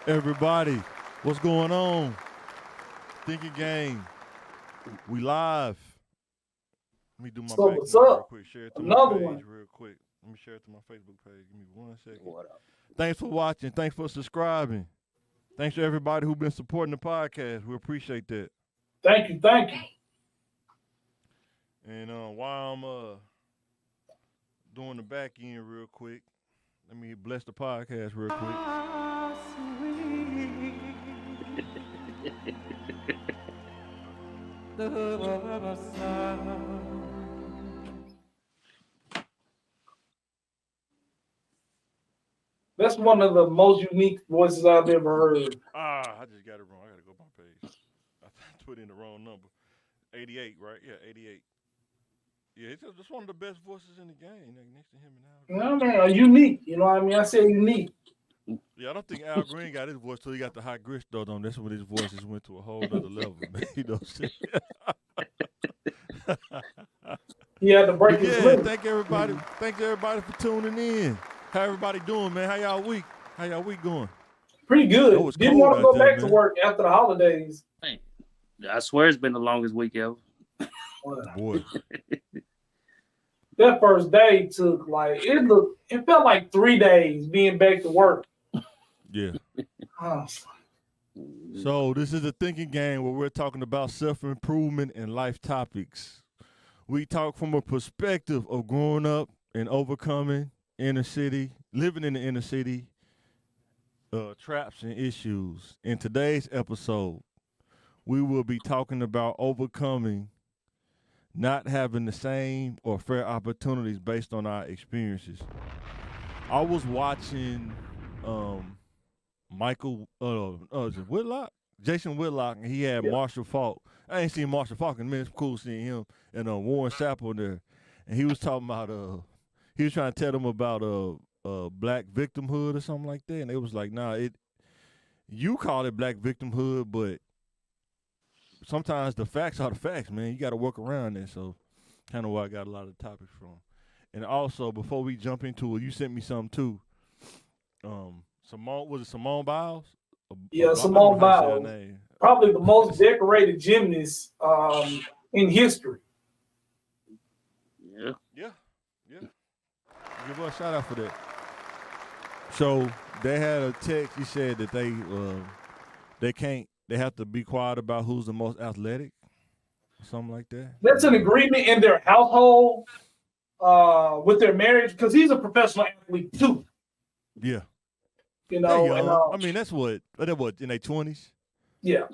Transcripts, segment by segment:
Everybody, what's going on? Thinking Game. We live. Let me do my So back what's end real up? quick. Share it to my Another page one. real quick. Let me share it to my Facebook page. Give me 1 second. What up? Thanks for watching. Thanks for subscribing. Thanks to everybody who's been supporting the podcast. We appreciate that. Thank you, thank you. And while I'm doing the back end real quick, let me bless the podcast real quick. That's one of the most unique voices I've ever heard. I just got it wrong. I gotta go to my page. I put in the wrong number. 88, right? Yeah, 88. Yeah, it's just one of the best voices in the game, like next to him and Al You Green. know what I mean? Unique. You know what I mean? I say unique. Yeah, I don't think Al Green got his voice till he got the hot grit though. That's when his voices went to a whole other level, man. You know what I'm saying? He had to break But his yeah, limit. thank everybody. Thanks everybody for tuning in. How everybody doing, man? How y'all week? How y'all week going? Pretty good. Oh, it's Didn't cold want to out go there, back to man. work after the holidays. Man, I swear it's been the longest week ever. Boy. That first day took it felt like 3 days being back to work. Yeah. Oh, So this is a thinking game where we're talking about self-improvement and life topics. We talk from a perspective of growing up and overcoming inner city, living in the inner city, traps and issues. In today's episode, we will be talking about overcoming not having the same or fair opportunities based on our experiences. I was watching is it Whitlock? Jason Whitlock, and he had yeah. Marshall Falk. I ain't seen Marshall Falk in a minute. It's cool seeing him and Warren Sapp there. And he was talking about he was trying to tell them about black victimhood or something like that. And they was like, nah, you call it black victimhood, but sometimes the facts are the facts, man. You gotta work around it. So kind of where I got a lot of topics from. And also, before we jump into it, you sent me something too. Simone Biles? Yeah, I don't Simone know how you say her Biles. name. Probably the most decorated gymnast in history. Yeah. Yeah. Give her a shout out for that. So they had a text. He said that they have to be quiet about who's the most athletic, or something like that. That's an agreement in their household with their marriage because he's a professional athlete too. Yeah. You They're know, young. and I mean, that's what in their 20s. yeah.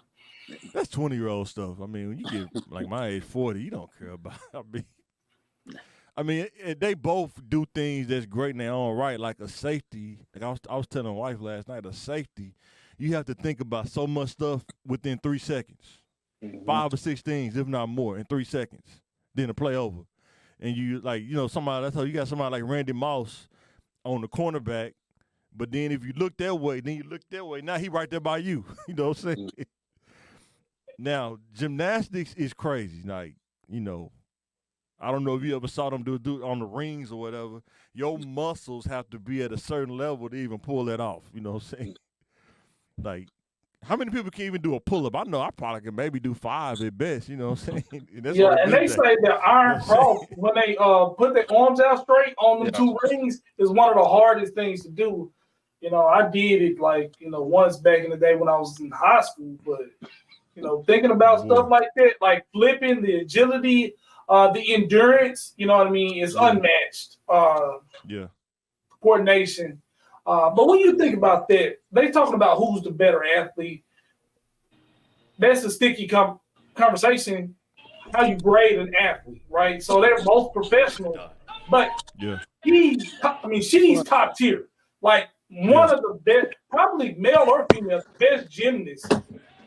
That's 20-year-old stuff. I mean, when you get like my age, 40, you don't care about. They both do things that's great in their own right, like a safety. Like I was telling my wife last night, a safety. You have to think about so much stuff within 3 seconds, 5 or 6 things, if not more, in 3 seconds. Then to play over, and somebody. That's how you got somebody like Randy Moss on the cornerback. But then if you look that way, then you look that way. Now he right there by you. You know what I'm saying? Now, gymnastics is crazy. Like, I don't know if you ever saw them do it on the rings or whatever. Your muscles have to be at a certain level to even pull that off. You know what I'm saying? Like, how many people can even do a pull-up? I know I probably can maybe do 5 at best. You know what I'm saying? And they say that iron cross, when they put their arms out straight on them 2 rings, is one of the hardest things to do. I did it once back in the day when I was in high school, but thinking about stuff like that, like flipping, the agility, the endurance, you know what I mean, is unmatched. Coordination. But when you think about that, they talking about who's the better athlete. That's a sticky conversation, how you grade an athlete, right? So they're both professional, but she's top tier. Like one of the best, probably male or female, best gymnasts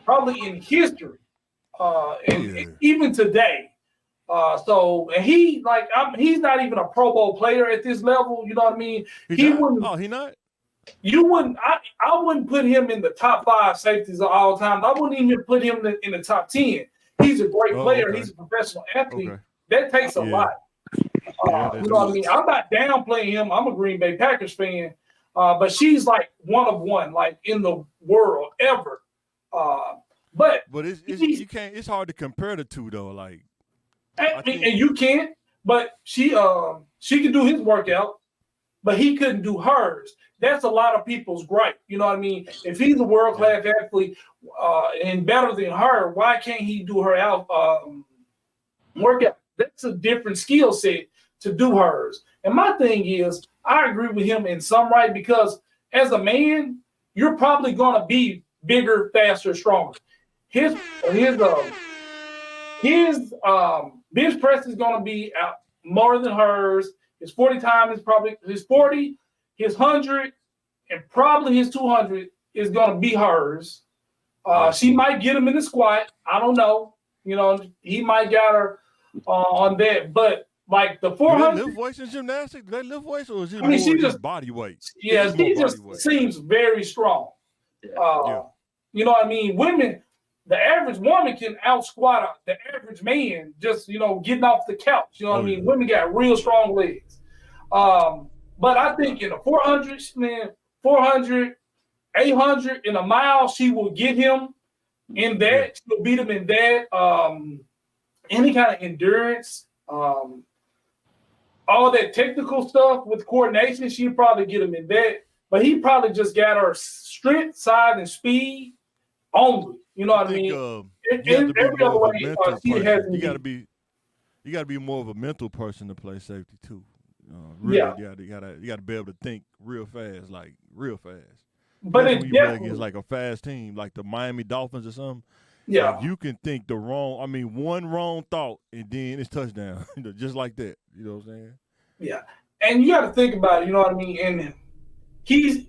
probably in history, and even today. And he's not even a Pro Bowl player at this level. You know what I mean? He not. You wouldn't. I wouldn't put him in the top 5 safeties of all time. I wouldn't even put him in the top 10. He's a great player. Okay. He's a professional athlete. Okay. That takes a lot. You know what I mean? I'm not downplaying him. I'm a Green Bay Packers fan. but she's like one of one, like in the world ever. But it's you can't. It's hard to compare the two though. Like, and you can't. But she can do his workout, but he couldn't do hers. That's a lot of people's gripe. You know what I mean? If he's a world class athlete and better than her, why can't he do her workout? That's a different skill set to do hers. And my thing is, I agree with him in some right, because as a man, you're probably going to be bigger, faster, stronger. His bench press is going to be out more than hers. His 40 time is probably his 40, his 100, and probably his 200 is going to be hers. She might get him in the squat. I don't know. You know, he might get her on that. But like the 400. Do they lift weights in gymnastics? Do they lift weights, or is it she more just body weight? Yeah, she just seems very strong. You know what I mean? Women, the average woman can out squat the average man just, you know, getting off the couch. You know what I mean? Women got real strong legs. But I think in the 400, man, 400, 800, in a mile, she will get him in that. She'll beat him in that. Any kind of endurance, all that technical stuff with coordination, she'll probably get him in that. But he probably just got her strength, size, and speed only. You know what I mean? Every other way, she has. You got to be more of a mental person to play safety too. You got to be able to think real fast. But it's definitely like a fast team, like the Miami Dolphins or something. Yeah, like you can think one wrong thought and then it's touchdown, just like that. You know what I'm saying? Yeah, and you got to think about it. You know what I mean? And he's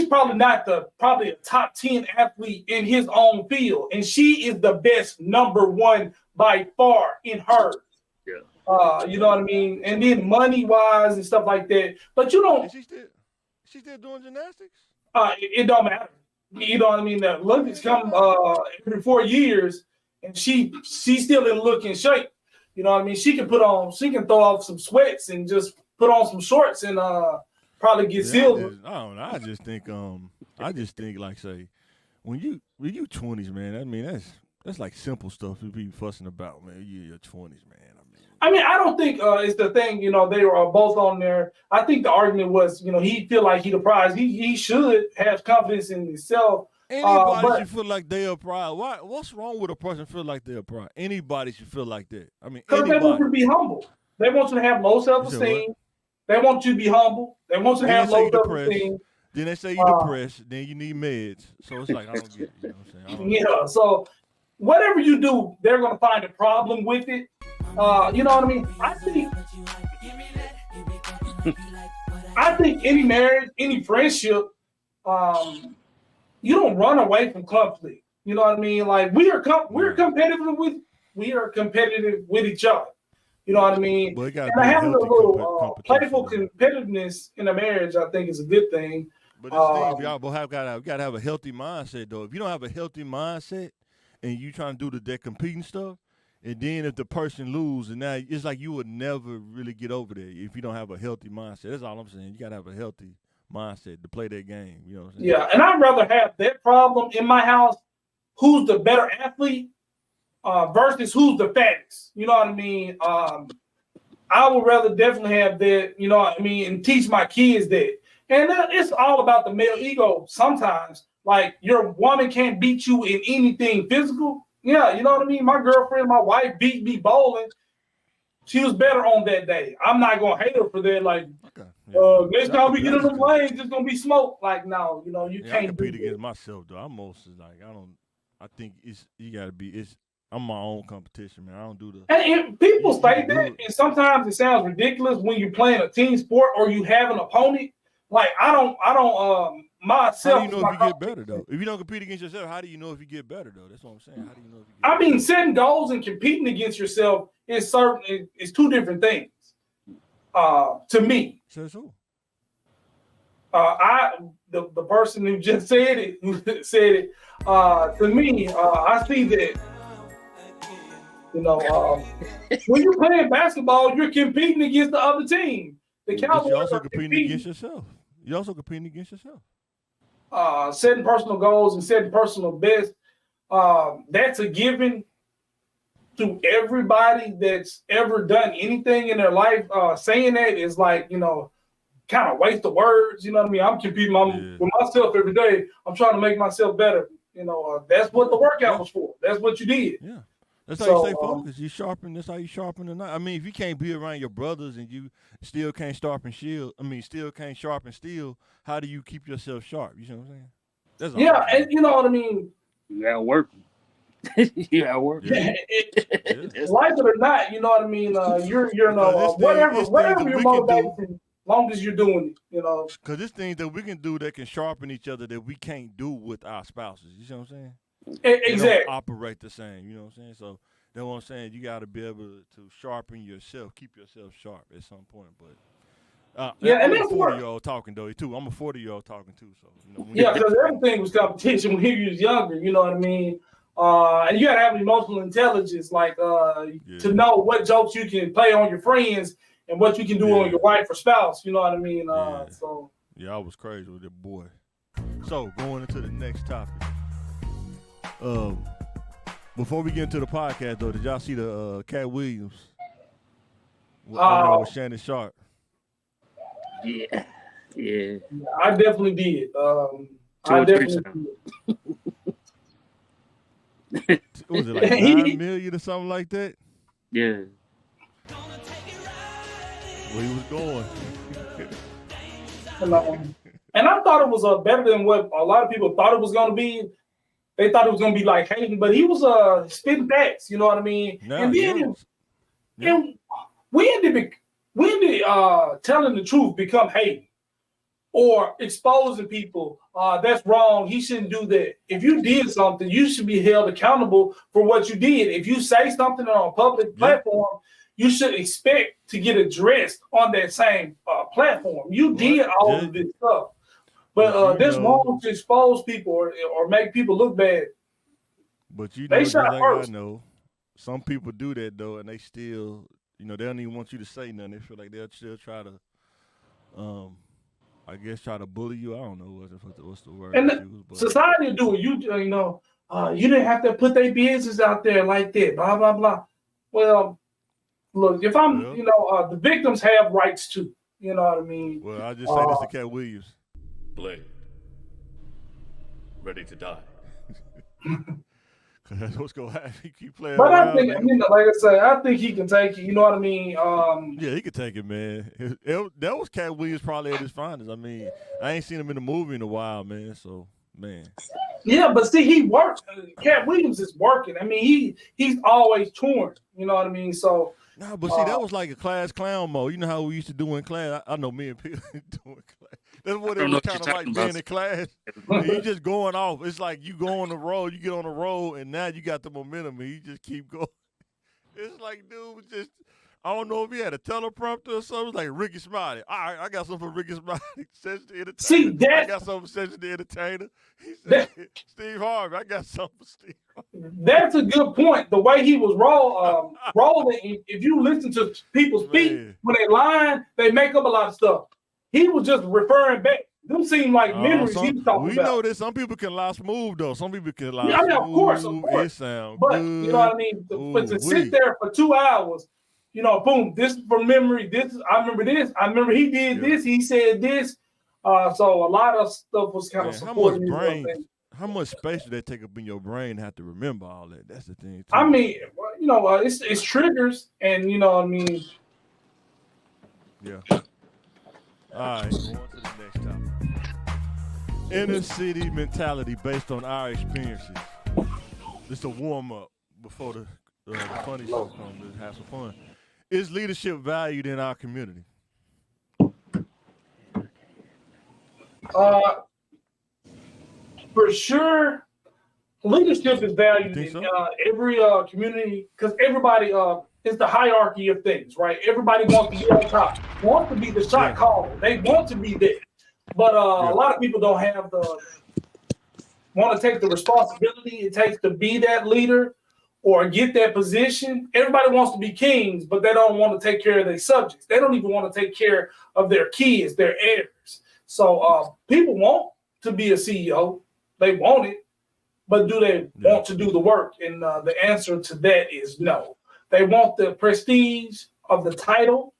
probably not probably a top 10 athlete in his own field, and she is the best number one by far in hers. Yeah. You know what I mean? And then money wise and stuff like that. But you don't. Is she still doing gymnastics? It don't matter. You know what I mean? The Olympics come every 4 years, and she's still in looking shape. You know what I mean? She can throw off some sweats and just put on some shorts and probably get silver. I don't know. I just think like, say, when you 20s, man. I mean, that's like simple stuff to be fussing about, man. You're your 20s, man. I don't think it's the thing. You know, they were both on there. I think the argument was, you know, he feel like he the prize. He should have confidence in himself. Anybody should feel like they're a prize. What's wrong with a person feel like they're a prize? Anybody should feel like that. I mean, because they want you to be humble. They want you to have low self-esteem. They want you to be humble. They want you to have low self-esteem. Then they say you're depressed. Then you need meds. So it's like, I don't get it. You know what I'm saying? Yeah. So whatever you do, they're going to find a problem with it. You know what I mean? I think any marriage, any friendship, you don't run away from conflict. You know what I mean? Like we're competitive with each other. You know what I mean? And having a little playful competitiveness in a marriage, I think, is a good thing. But this thing, y'all both got to have a healthy mindset, though. If you don't have a healthy mindset and you trying to do that competing stuff, and then if the person loses, and now it's like you would never really get over there if you don't have a healthy mindset. That's all I'm saying. You got to have a healthy mindset to play that game. You know what I'm saying? Yeah, and I'd rather have that problem in my house, who's the better athlete, versus who's the fattest. You know what I mean? I would rather definitely have that, you know what I mean, and teach my kids that. And it's all about the male ego sometimes. Like, your woman can't beat you in anything physical. Yeah, you know what I mean? My girlfriend, my wife beat me bowling. She was better on that day. I'm not going to hate her for that. Like, next time we get in the lanes, it's going to be smoke. Like, no, you know, you can't compete against myself, though. I'm mostly like, I think you got to be, I'm my own competition, man. I don't do the. And people say that, and sometimes it sounds ridiculous when you're playing a team sport or you have an opponent. Like, I don't myself. How do you know if you get better, though? If you don't compete against yourself, how do you know if you get better, though? That's what I'm saying. How do you know if you get better? I mean, setting goals and competing against yourself is two different things. To me. Says who? The person who just said it, to me, I see that, you know, when you're playing basketball, you're competing against the other team. The But you Cowboys also are competing against yourself. You also competing against yourself. setting personal goals and setting personal best. That's a given to everybody that's ever done anything in their life. Saying that is like, kind of waste of words. You know what I mean? I'm competing with myself every day. I'm trying to make myself better. That's what the workout was for. That's what you did. Yeah. That's how you stay focused. You sharpen. That's how you sharpen the knife. I mean, if you can't be around your brothers and you still can't sharpen steel, how do you keep yourself sharp? You know what I'm saying? That's all. Yeah, and you know what I mean? You gotta work. You gotta work. Yeah. Like it or not, you know what I mean? You're whatever your motivation, long as you're doing it, Because there's things that we can do that can sharpen each other that we can't do with our spouses. You see what I'm saying? Exactly. They don't operate the same. You know what I'm saying? So that's what I'm saying. You got to be able to sharpen yourself, keep yourself sharp at some point. But I'm a 40-year-old talking though too. I'm a 40-year-old talking too. So because everything was competition when you was younger. You know what I mean? And you got to have emotional intelligence, like to know what jokes you can play on your friends and what you can do on your wife or spouse. You know what I mean? So I was crazy with that boy. So going into the next topic. Before we get into the podcast though, did y'all see the Cat Williams with Shannon Sharp? Yeah. I definitely did. I definitely did. Was it like 9 million or something like that? Yeah. Where he was going. And I thought it was better than what a lot of people thought it was going to be. They thought it was going to be like Hayden, but he was spitting facts. You know what I mean? And then, and when did telling the truth become Hayden or exposing people? That's wrong. He shouldn't do that. If you did something, you should be held accountable for what you did. If you say something on a public platform, you should expect to get addressed on that same platform. You did all of this stuff. But that's wrong to expose people or make people look bad. But they shot first. I know some people do that though, and they still, they don't even want you to say nothing. They feel like they'll still try to, I guess, try to bully you. I don't know what's the word. And society do it. You didn't have to put their business out there like that. Blah blah blah. Well, look, if I'm, the victims have rights too. You know what I mean? Well, I just say this to Cat Williams. Blade, ready to die. Cause that's what's gonna happen. He keep playing. But around, like I said, I think he can take it. You know what I mean? Yeah, he can take it, man. That was Cat Williams probably at his finest. I mean, I ain't seen him in a movie in a while, man. So, man. Yeah, but see, he works. Cat Williams is working. I mean, he's always touring. You know what I mean? So. No, but see, that was like a class clown mode. You know how we used to do in class? I know me and people doing class. That's what it was kind of like being in class. You just going off. It's like you go on the road, you get on the road, and now you got the momentum, and you just keep going. It's like, dude, I don't know if he had a teleprompter or something. It's like Ricky Smiley. All right, I got something for Ricky Smiley. Cedric the Entertainer. See, I got something for Cedric the Entertainer. He said, Steve Harvey, I got something for Steve Harvey. That's a good point. The way he was rolling, if you listen to people speak, when they lying, they make up a lot of stuff. He was just referring back. Them seem like memories he was talking about. We know that some people can lie smooth, though. Some people can lie smooth. Of course. It sounds but good. You know what I mean? But to sit there for 2 hours, boom, this is from memory. I remember this. I remember he did this. He said this. So a lot of stuff was kind of supporting. How much space do that take up in your brain to have to remember all that? That's the thing. Too. I mean, it's triggers, and you know what I mean. Yeah. All right, on to the next topic. Inner city mentality based on our experiences. It's a warm up before the funny show comes. Have some fun. Is leadership valued in our community? For sure, leadership is valued in every community because everybody it's the hierarchy of things, right? Everybody wants to be on top, wants to be the shot caller. They want to be there. But a lot of people don't have want to take the responsibility it takes to be that leader or get that position. Everybody wants to be kings, but they don't want to take care of their subjects. They don't even want to take care of their kids, their heirs. So people want to be a CEO. They want it, but do they want to do the work? And the answer to that is no. They want the prestige of the title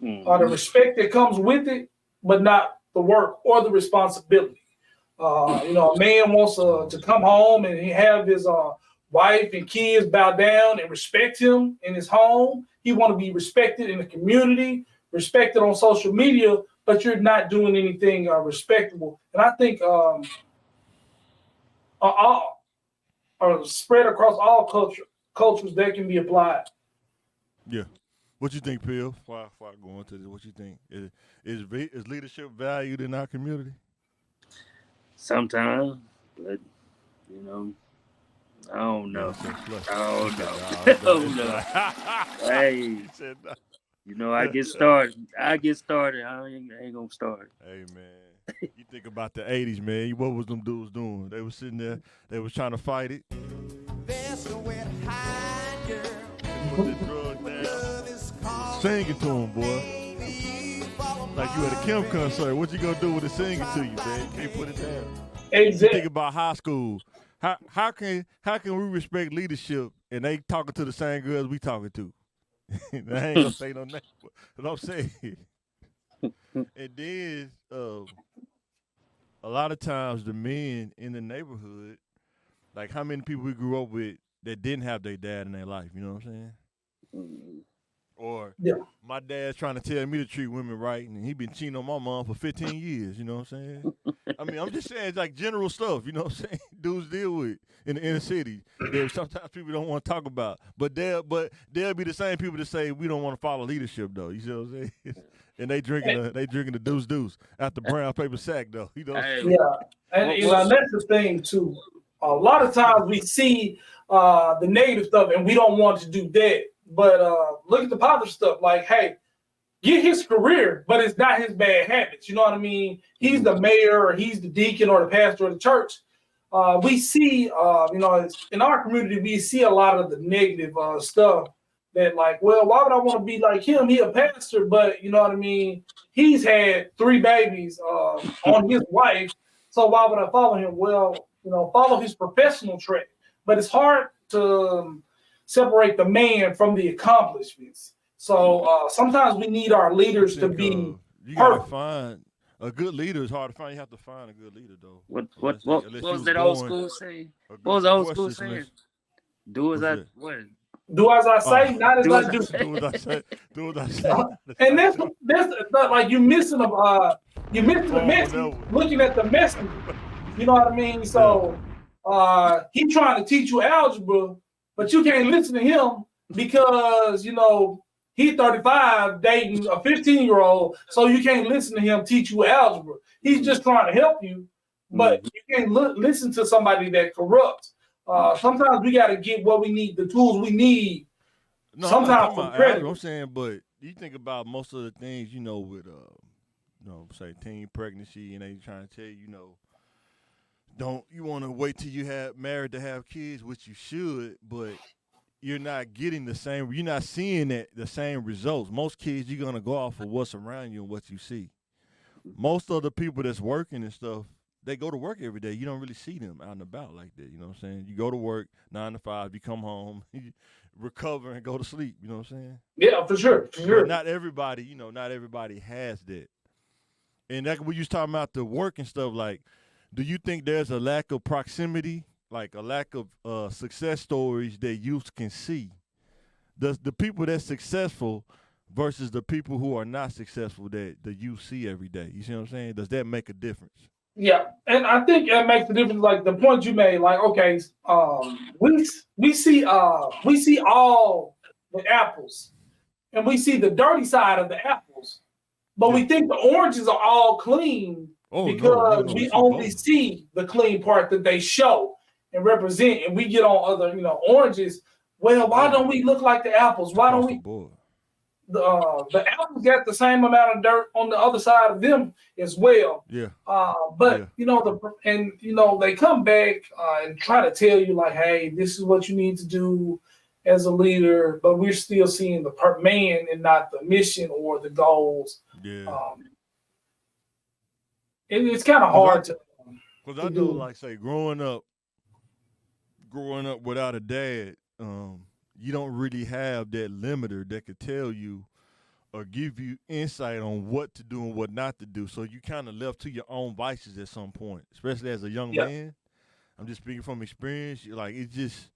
or the respect that comes with it, but not the work or the responsibility. A man wants to come home and he have his wife and kids bow down and respect him in his home. He want to be respected in the community, respected on social media, but you're not doing anything respectable. And I think spread across all cultures that can be applied. Yeah. What you think, Phil? Before I go into this, what you think? Is leadership valued in our community? Sometimes, but I don't know. Hey, I get started. I ain't gonna start. Hey, man. You think about the 80s, man. What was them dudes doing? They was sitting there. They was trying to fight it. There's nowhere to hide, girl. They put the drug down. Singing to him, boy. Like you at a Kim concert. What you gonna do with it singing to you, man? You can't put it down. Exactly. Think about high school. How can we respect leadership and they talking to the same girls we talking to? I ain't gonna say no name, but I'm saying. And then a lot of times the men in the neighborhood, like how many people we grew up with that didn't have their dad in their life, you know what I'm saying? Or my dad's trying to tell me to treat women right, and he been cheating on my mom for 15 years, you know what I'm saying? I mean, I'm just saying it's like general stuff, you know what I'm saying? Dudes deal with in the inner city that sometimes people don't want to talk about. But they'll be the same people that say we don't want to follow leadership though. You see what I'm saying? And they drinking the deuce out the brown paper sack though. You know. And that's the thing too. A lot of times we see the negative stuff and we don't want to do that. But look at the positive stuff. Like, hey, get his career, but it's not his bad habits. You know what I mean? He's the mayor, or he's the deacon, or the pastor of the church. We see, in our community, we see a lot of the negative stuff. That like, well, why would I want to be like him? He a pastor, but you know what I mean? He's had 3 babies on his wife. So why would I follow him? Well, follow his professional track. But it's hard to separate the man from the accomplishments. So sometimes we need our leaders to be you gotta find a good leader. Is hard to find. You have to find a good leader, though. What was that old school saying? What was the old school saying? Do as I say, not as I do. Do as I say. Do as I say. And that's like you're missing the message. Looking at the message. You know what I mean? So he trying to teach you algebra, but you can't listen to him because he's 35 dating a 15-year-old, so you can't listen to him teach you algebra. He's just trying to help you, but you can't listen to somebody that corrupts. Sometimes we got to get what we need, the tools we need. No, sometimes for credit. I'm saying, but you think about most of the things, with, say teen pregnancy, and they trying to tell you, don't you want to wait till you have married to have kids, which you should, but you're not getting the same. You're not seeing the same results. Most kids, you're gonna go off of what's around you and what you see. Most of the people that's working and stuff, they go to work every day. You don't really see them out and about like that. You know what I'm saying? You go to work 9 to 5, you come home, you recover and go to sleep. You know what I'm saying? Yeah, for sure. But not everybody, not everybody has that. And that we used talking about the work and stuff. Like, do you think there's a lack of proximity, like a lack of success stories that youth can see? The people that's successful versus the people who are not successful that the youth see every day. You see what I'm saying? Does that make a difference? Yeah, and I think it makes a difference. Like the point you made, like okay, we see all the apples, and we see the dirty side of the apples, but we think the oranges are all clean because we only see the clean part that they show and represent, and we get on other oranges. Well, why don't we look like the apples? Why don't we? the apples got the same amount of dirt on the other side of them as well. Yeah. But they come back and try to tell you like, hey, this is what you need to do as a leader, but we're still seeing the man and not the mission or the goals. Yeah. It's kind of hard to. Because I know, like, say, growing up without a dad, you don't really have that limiter that could tell you or give you insight on what to do and what not to do. So you kind of left to your own vices at some point, especially as a young man. I'm just speaking from experience. Like, it's just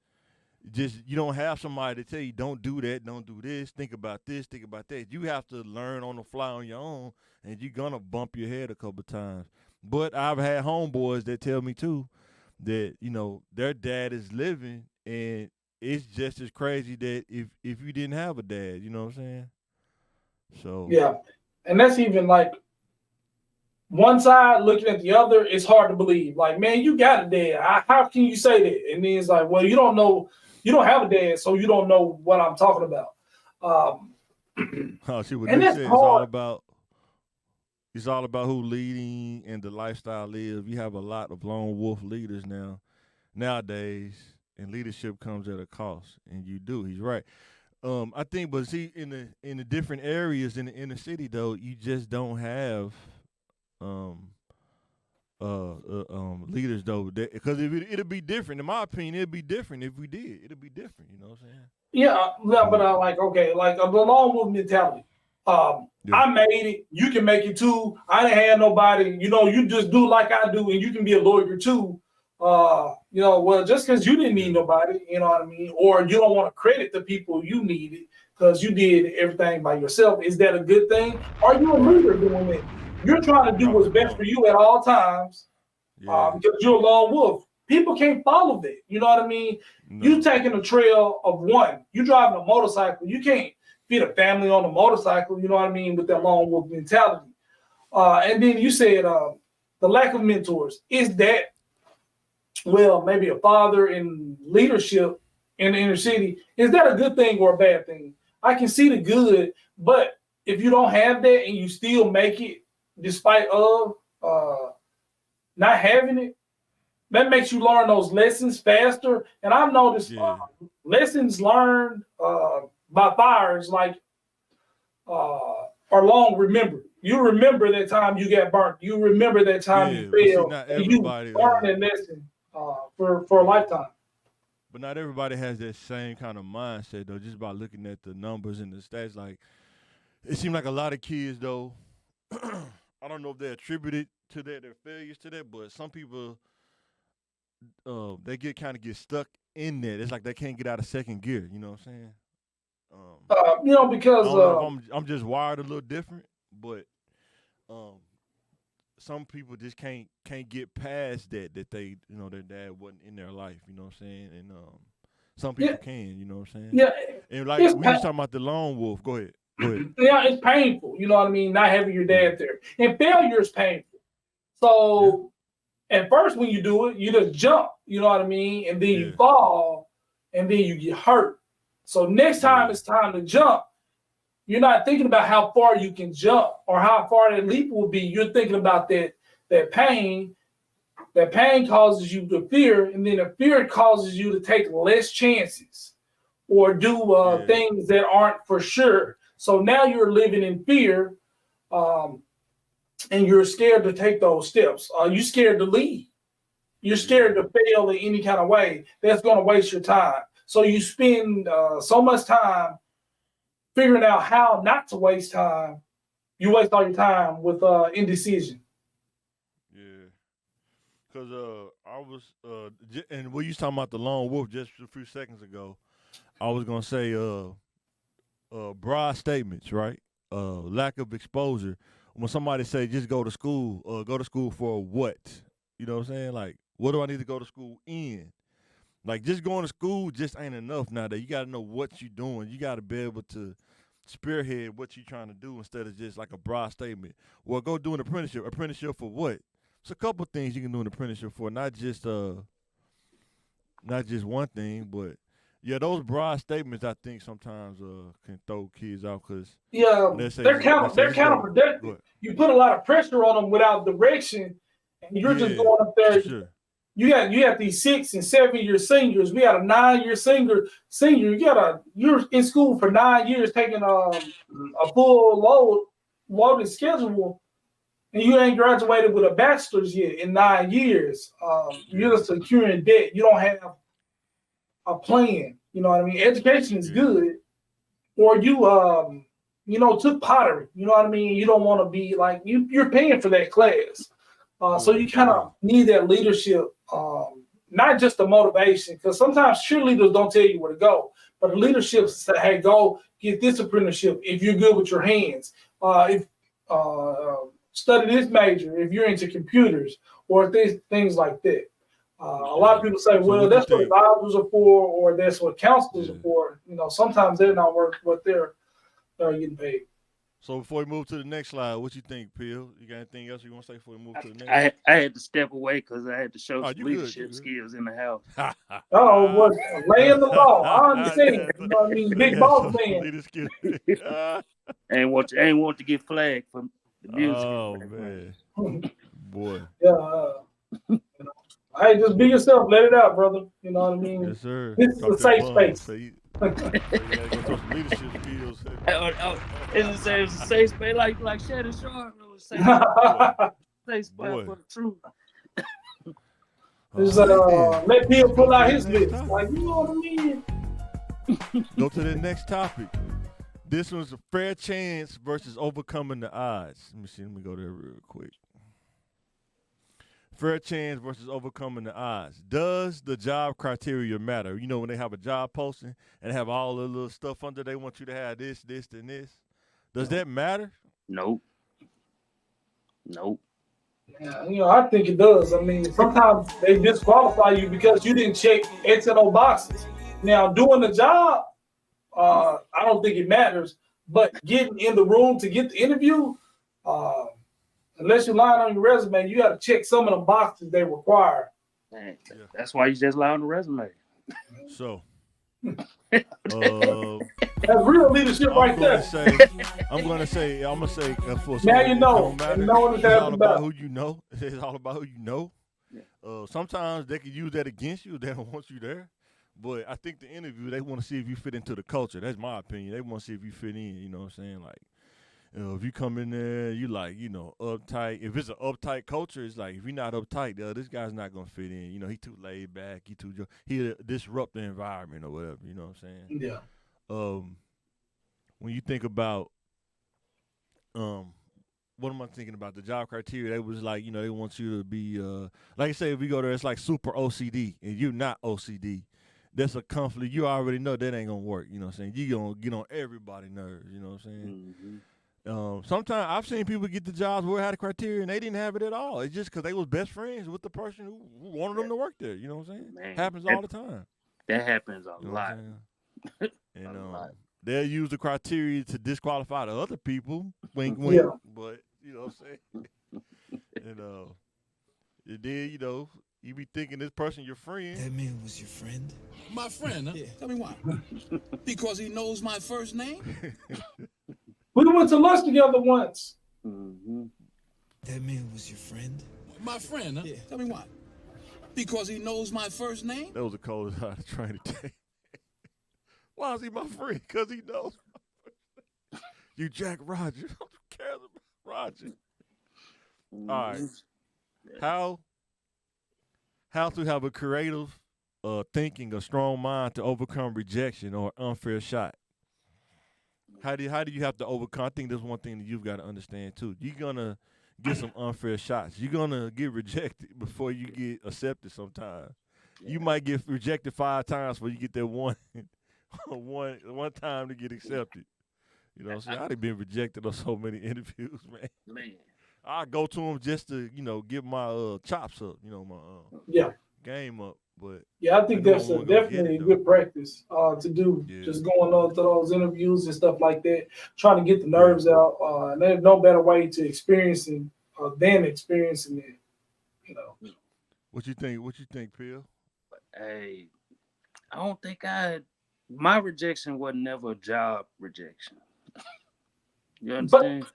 you don't have somebody to tell you, don't do that, don't do this, think about this, think about that. You have to learn on the fly on your own, and you're going to bump your head a couple of times. But I've had homeboys that tell me, too, that, their dad is living, and it's just as crazy that if you didn't have a dad, you know what I'm saying? So yeah, and that's even like one side looking at the other. It's hard to believe. Like, man, you got a dad. How can you say that? And then it's like, well, you don't know, you don't have a dad, so you don't know what I'm talking about. See what you said. It's all about who leading and the lifestyle is. We have a lot of lone wolf leaders nowadays, and leadership comes at a cost. And you do. He's right. I think, but see, in the different areas in the inner city, though, you just don't have leaders, though, because it'll be different. In my opinion, it'd be different if we did. It'll be different. You know what I'm saying? Yeah, but I like the lone wolf mentality. I made it. You can make it too. I didn't have nobody. You just do like I do, and you can be a lawyer too. Well, just because you didn't need nobody, you know what I mean, or you don't want to credit the people you needed because you did everything by yourself. Is that a good thing? Are you a leader doing it? You're trying to do what's best for you at all times because you're a lone wolf. People can't follow that. You know what I mean? No. You taking a trail of one. You driving a motorcycle. You can't feed a family on a motorcycle. You know what I mean? With that lone wolf mentality. And then you said the lack of mentors. Is that, well, maybe a father in leadership in the inner city, is that a good thing or a bad thing? I can see the good, but if you don't have that and you still make it despite of not having it, that makes you learn those lessons faster. And I've noticed lessons learned by fires are long remembered. You remember that time you got burnt. You remember that time you failed. And you learn that lesson for a lifetime. But not everybody has that same kind of mindset, though, just by looking at the numbers and the stats. Like, it seems like a lot of kids, though, I don't know if they attribute it to their failures to that, but some people, they get stuck in that. It's like they can't get out of second gear. You know what I'm saying? Because I'm just wired a little different, but some people just can't get past that they, their dad wasn't in their life. You know what I'm saying? And some people can. You know what I'm saying? Yeah. And like we were talking about the lone wolf. Go ahead. Yeah, it's painful. You know what I mean? Not having your dad there, and failure is painful. So. At first, when you do it, you just jump, you know what I mean? And then you fall, and then you get hurt. So next time it's time to jump, you're not thinking about how far you can jump or how far that leap will be. You're thinking about that pain. That pain causes you to fear, and then the fear causes you to take less chances or do things that aren't for sure. So now you're living in fear. And you're scared to take those steps. You're scared to leave. You're scared to fail in any kind of way. That's going to waste your time. So you spend so much time figuring out how not to waste time. You waste all your time with indecision. Yeah. Because I was, and we used talking about the lone wolf just a few seconds ago. I was going to say broad statements, right? Lack of exposure. When somebody say just go to school for what? You know what I'm saying? Like, what do I need to go to school in? Like, just going to school just ain't enough nowadays. You got to know what you're doing. You got to be able to spearhead what you're trying to do instead of just like a broad statement. Well, go do an apprenticeship. Apprenticeship for what? It's a couple things you can do an apprenticeship for, not just one thing, but Yeah, those broad statements I think sometimes can throw kids out because they're counterproductive. You put a lot of pressure on them without direction, and you're just going up there. Sure. You got these 6 and 7 year seniors. We got a 9-year senior. You're in school for 9 years taking a full loaded schedule, and you ain't graduated with a bachelor's yet in 9 years. You're just securing debt. You don't have a plan. You know what I mean? Education is good. Or you took pottery. You know what I mean? You don't want to be like you're paying for that class. So you kind of need that leadership, not just the motivation, because sometimes cheerleaders don't tell you where to go, but the leadership say, hey, go get this apprenticeship if you're good with your hands. Study this major if you're into computers or things like that. A lot of people say, well, that's what advisors are for, or that's what counselors are for. Sometimes they're not worth what they're getting paid. So before we move to the next slide, what you think, Phil? You got anything else you want to say before we move to the next? I had to step away because I had to show some leadership skills in the house. Laying the law. I understand. You know what I mean? Big boss man. ain't want to get flagged for the music. Oh man, boy. Yeah. Hey, just be yourself. Let it out, brother. You know what I mean? Yes, sir. This is a safe space. Leadership skills. It's a safe space like Shannon Sharp. Safe space for the truth. Let Bill pull out his list. Like, you know what I mean? Go to the next topic. This one's a fair chance versus overcoming the odds. Let me go there real quick. Fair chance versus overcoming the odds. Does the job criteria matter? When they have a job posting and have all the little stuff under, they want you to have this, and this. Does that matter? Nope. Yeah, I think it does. I mean, sometimes they disqualify you because you didn't check X and O boxes. Now, doing the job, I don't think it matters. But getting in the room to get the interview, unless you lie on your resume, you got to check some of the boxes they require. Man, that's why you just lie on the resume. So, that's real leadership right there. I'm gonna say for now you know. It's all about who you know. It's all about who you know. Yeah. Sometimes they can use that against you. They don't want you there. But I think the interview, they want to see if you fit into the culture. That's my opinion. They want to see if you fit in. You know what I'm saying? Like, if you come in there, you like, uptight. If it's an uptight culture, it's like, if you're not uptight, this guy's not going to fit in. He too laid back. He'll disrupt the environment or whatever. You know what I'm saying? Yeah. When you think about, what am I thinking about? The job criteria, they was like, they want you to be, like I say, if we go there, it's like super OCD, and you're not OCD. That's a conflict. You already know that ain't going to work. You know what I'm saying? You're going to get on everybody's nerves. You know what I'm saying? Mm-hmm. Sometimes I've seen people get the jobs where it had a criteria and they didn't have it at all. It's just because they was best friends with the person who wanted them to work there. You know what I'm saying? Man, happens all the time. That happens a lot. And they'll use the criteria to disqualify the other people. Wink, wink. Yeah. But you know what I'm saying? And then you be thinking this person your friend. That man was your friend? My friend, huh? Yeah. Tell me why. Because he knows my first name? We went to lunch together once. Mm-hmm. That man was your friend? My friend, huh? Yeah. Tell me why. Because he knows my first name? That was the coldest I was trying to take. Why is he my friend? Because he knows my first name. You Jack Rogers. Who cares about Roger? Mm-hmm. All right. How to have a creative thinking, a strong mind to overcome rejection or unfair shot. How do you have to overcome? I think there's one thing that you've got to understand too. You're gonna get some unfair shots. You're gonna get rejected before you get accepted. Sometimes you might get rejected 5 times before you get that one time to get accepted. You know what I'm saying? I've been rejected on so many interviews, man. I go to them just to get my chops up, my game up. But I think that's definitely a good practice to do. Yeah. Just going on to those interviews and stuff like that, trying to get the nerves out. And there's no better way to experiencing than experiencing it. What you think? What you think, Phil? Hey, I don't think I my rejection was never a job rejection. You understand?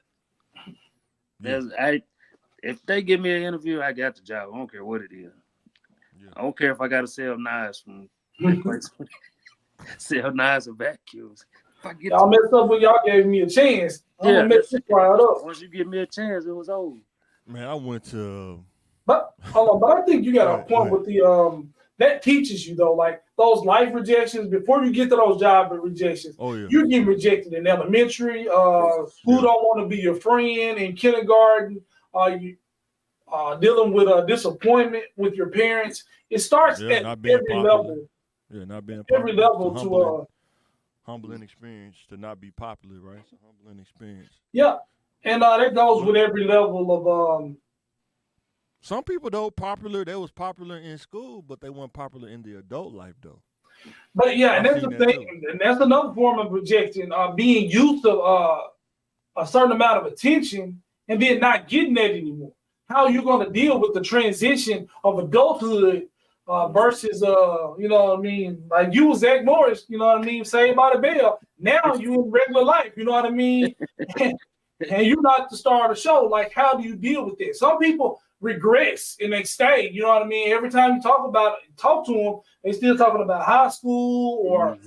If they give me an interview, I got the job. I don't care what it is. Yeah. I don't care if I got to sell knives from sell knives and vacuums. Y'all messed up when y'all gave me a chance. I'm gonna mess this crowd up. Once you give me a chance, it was over. Man, I went to. But I think you got a point with the that teaches you though, like those life rejections before you get to those job rejections. Oh yeah. You get rejected in elementary. Who don't want to be your friend in kindergarten? You dealing with a disappointment with your parents. It starts at every level. Yeah, not being every level to humbling experience to not be popular, right? It's a humbling experience. Yeah, and that goes with every level of. Some people though they was popular in school, but they weren't popular in the adult life though. But yeah, and that's the thing, and that's another form of rejection. Being used to a certain amount of attention and then not getting that anymore. How are you going to deal with the transition of adulthood versus you know what I mean? Like you was Zach Morris, you know what I mean? Saved by the Bell. Now you in regular life, you know what I mean? And you're not the star of the show. Like, how do you deal with this? Some people regress and they stay, you know what I mean? Every time you talk to them, they still talking about high school or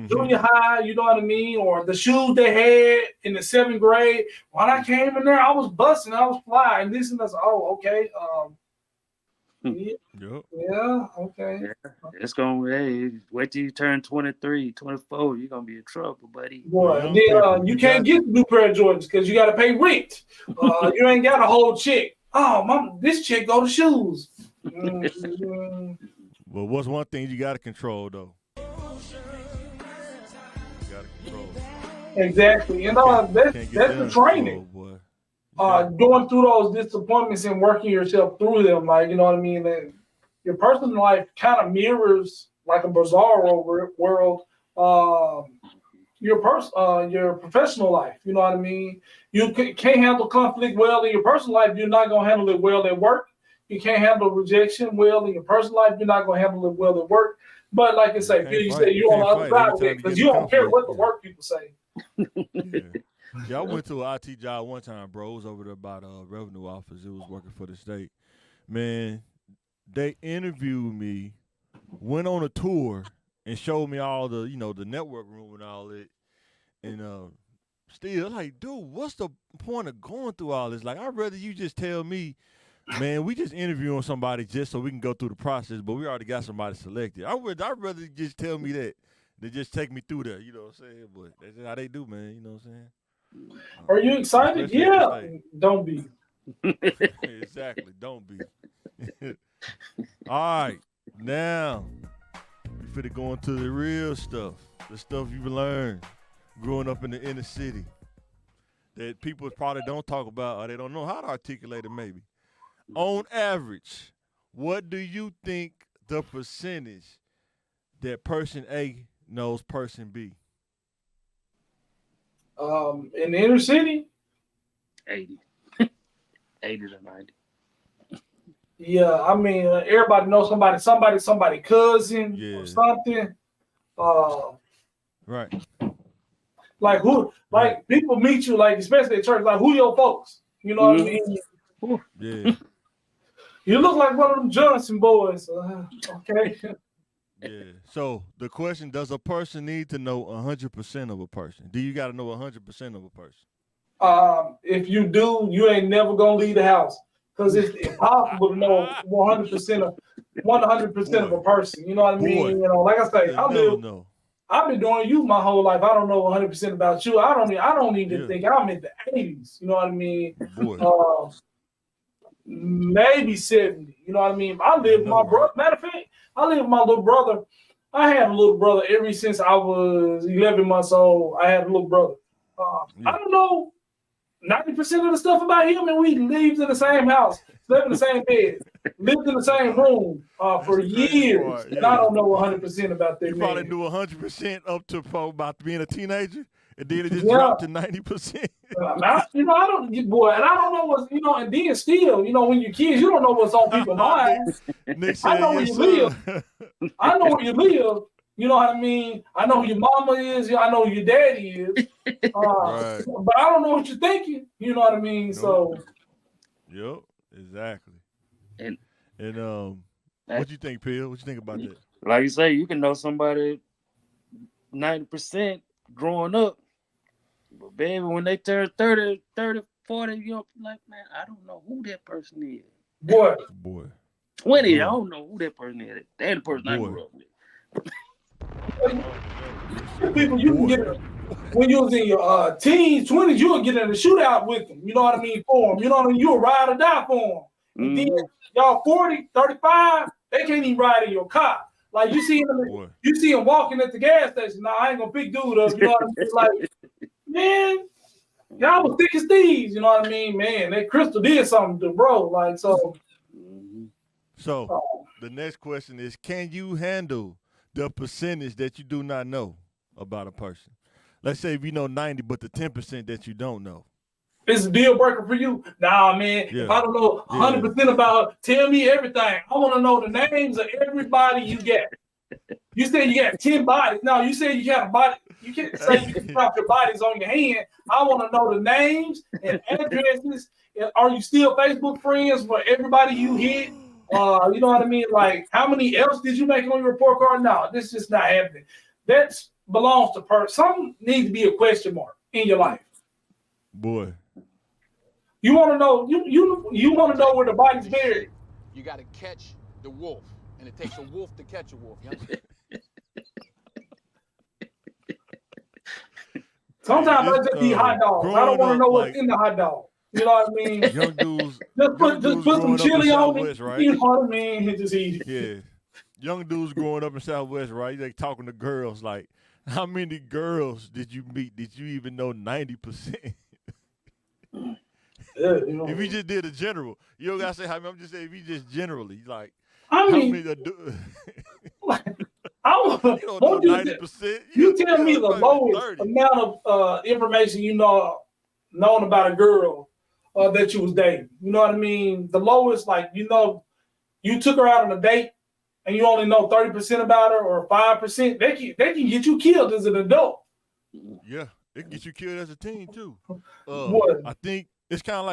junior high, you know what I mean? Or the shoes they had in the 7th grade. When I came in there, I was busting, I was fly, and this and that. Oh, okay. Yeah, okay. Yeah, it's gonna wait till you turn 23, 24, you're gonna be in trouble, buddy. Boy, then you can't get the new pair of Jordans because you gotta pay rent. You ain't got a whole check. Oh, mom, this chick go to shoes. Well, what's one thing you got to control, though? You got to control. Exactly. You know, that's the training. Going through those disappointments and working yourself through them. Like, you know what I mean? And your personal life kind of mirrors, like a bizarro world, your professional life. You know what I mean? You can't handle conflict well in your personal life. You're not going to handle it well at work. You can't handle rejection well in your personal life. You're not going to handle it well at work. But like I say, you say you're on the other side of it because you don't care what the work people say. Yeah, I went to an IT job one time, bro. It was over there by the revenue office. It was working for the state. Man, they interviewed me, went on a tour, and showed me all the, the network room and all that. And still, like, dude, what's the point of going through all this? Like, I'd rather you just tell me, man, we just interviewing somebody just so we can go through the process, but we already got somebody selected. I'd rather you just tell me that than just take me through that, you know what I'm saying? But that's just how they do, man, you know what I'm saying? Are you excited? Yeah. Don't be. Exactly. Don't be. All right. Now, we finna go into the real stuff. The stuff you've learned growing up in the inner city that people probably don't talk about or they don't know how to articulate it maybe. On average, what do you think the percentage that person A knows person B? In the inner city? 80. 80 to 90. Yeah, I mean, everybody knows somebody cousin or something. Right. Like who? Like people meet you, like especially at church. Like who your folks? You know what I mean? Yeah. You look like one of them Johnson boys. Okay. Yeah. So the question: does a person need to know 100% of a person? Do you got to know 100% of a person? If you do, you ain't never gonna leave the house because it's impossible to know 100% of a person. You know what I mean? You know, like I say, I've been doing you my whole life. I don't know 100% about you. I don't even think I'm in the 80s. You know what I mean? Maybe 70. You know what I mean? I live with my brother. Matter of fact, I live with my little brother. I had a little brother ever since I was 11 months old. I had a little brother. I don't know 90% of the stuff about him, and we lived in the same house, slept in the same bed, lived in the same room for years. And I don't know 100% about that. You probably knew 100% up to about being a teenager, and then it just dropped to 90%. I don't know what's, and then still, when you're kids, you don't know what's on people's minds. I know where you live. I know where you live. You know what I mean? I know who your mama is. I know who your daddy is. Right. But I don't know what you're thinking. You know what I mean? Nope. So. Yep. Exactly. And what you think, Phil? What you think about that? Like you say, you can know somebody 90% growing up, but baby, when they turn 30, 40, you're like, man, I don't know who that person is. Boy. 20, I don't know who that person is. They're the person I grew up with. People you can get when you was in your teens, 20s, you would get in a shootout with them. You know what I mean? For them. You know what I mean? You would ride or die for them. And then y'all 40, 35, they can't even ride in your car. Like you see them walking at the gas station. Nah, I ain't gonna pick dude up. You know what I mean? Like, man, y'all was thick as thieves. You know what I mean? Man, that Crystal did something to bro. Like so. So the next question is: can you handle the percentage that you do not know about a person? Let's say if you know 90, but the 10% that you don't know. It's a deal breaker for you. Nah, man. Yeah. If I don't know 100% about her, tell me everything. I want to know the names of everybody you get. You said you got 10 bodies. No, you said you got a body. You can't say you can drop your bodies on your hand. I want to know the names and addresses. Are you still Facebook friends for everybody you hit? You know what I mean? Like, how many else did you make on your report card? No, this is just not happening. That belongs to person. Something needs to be a question mark in your life. Boy. You want to know? You want to know where the body's buried? You got to catch the wolf, and it takes a wolf to catch a wolf. You understand? Sometimes I just eat hot dogs. I don't want to know what's in the hot dog. You know what I mean? Young dudes. Just put some chili on it. Right? You know what I mean? And just eat it. Yeah. Young dudes growing up in Southwest, right? They talking to girls like, how many girls did you meet? Did you even know 90%? Yeah, you know. If you just did a general, you don't gotta say how many. I'm just saying if you just generally, like, I mean, how many I want you 90%. You tell me the lowest 30. Amount of information you known about a girl that you was dating. You know what I mean? The lowest, like, you took her out on a date and you only know 30% about her or 5%. They can get you killed as an adult. Yeah, it can get you killed as a teen too. What? I think it's kind of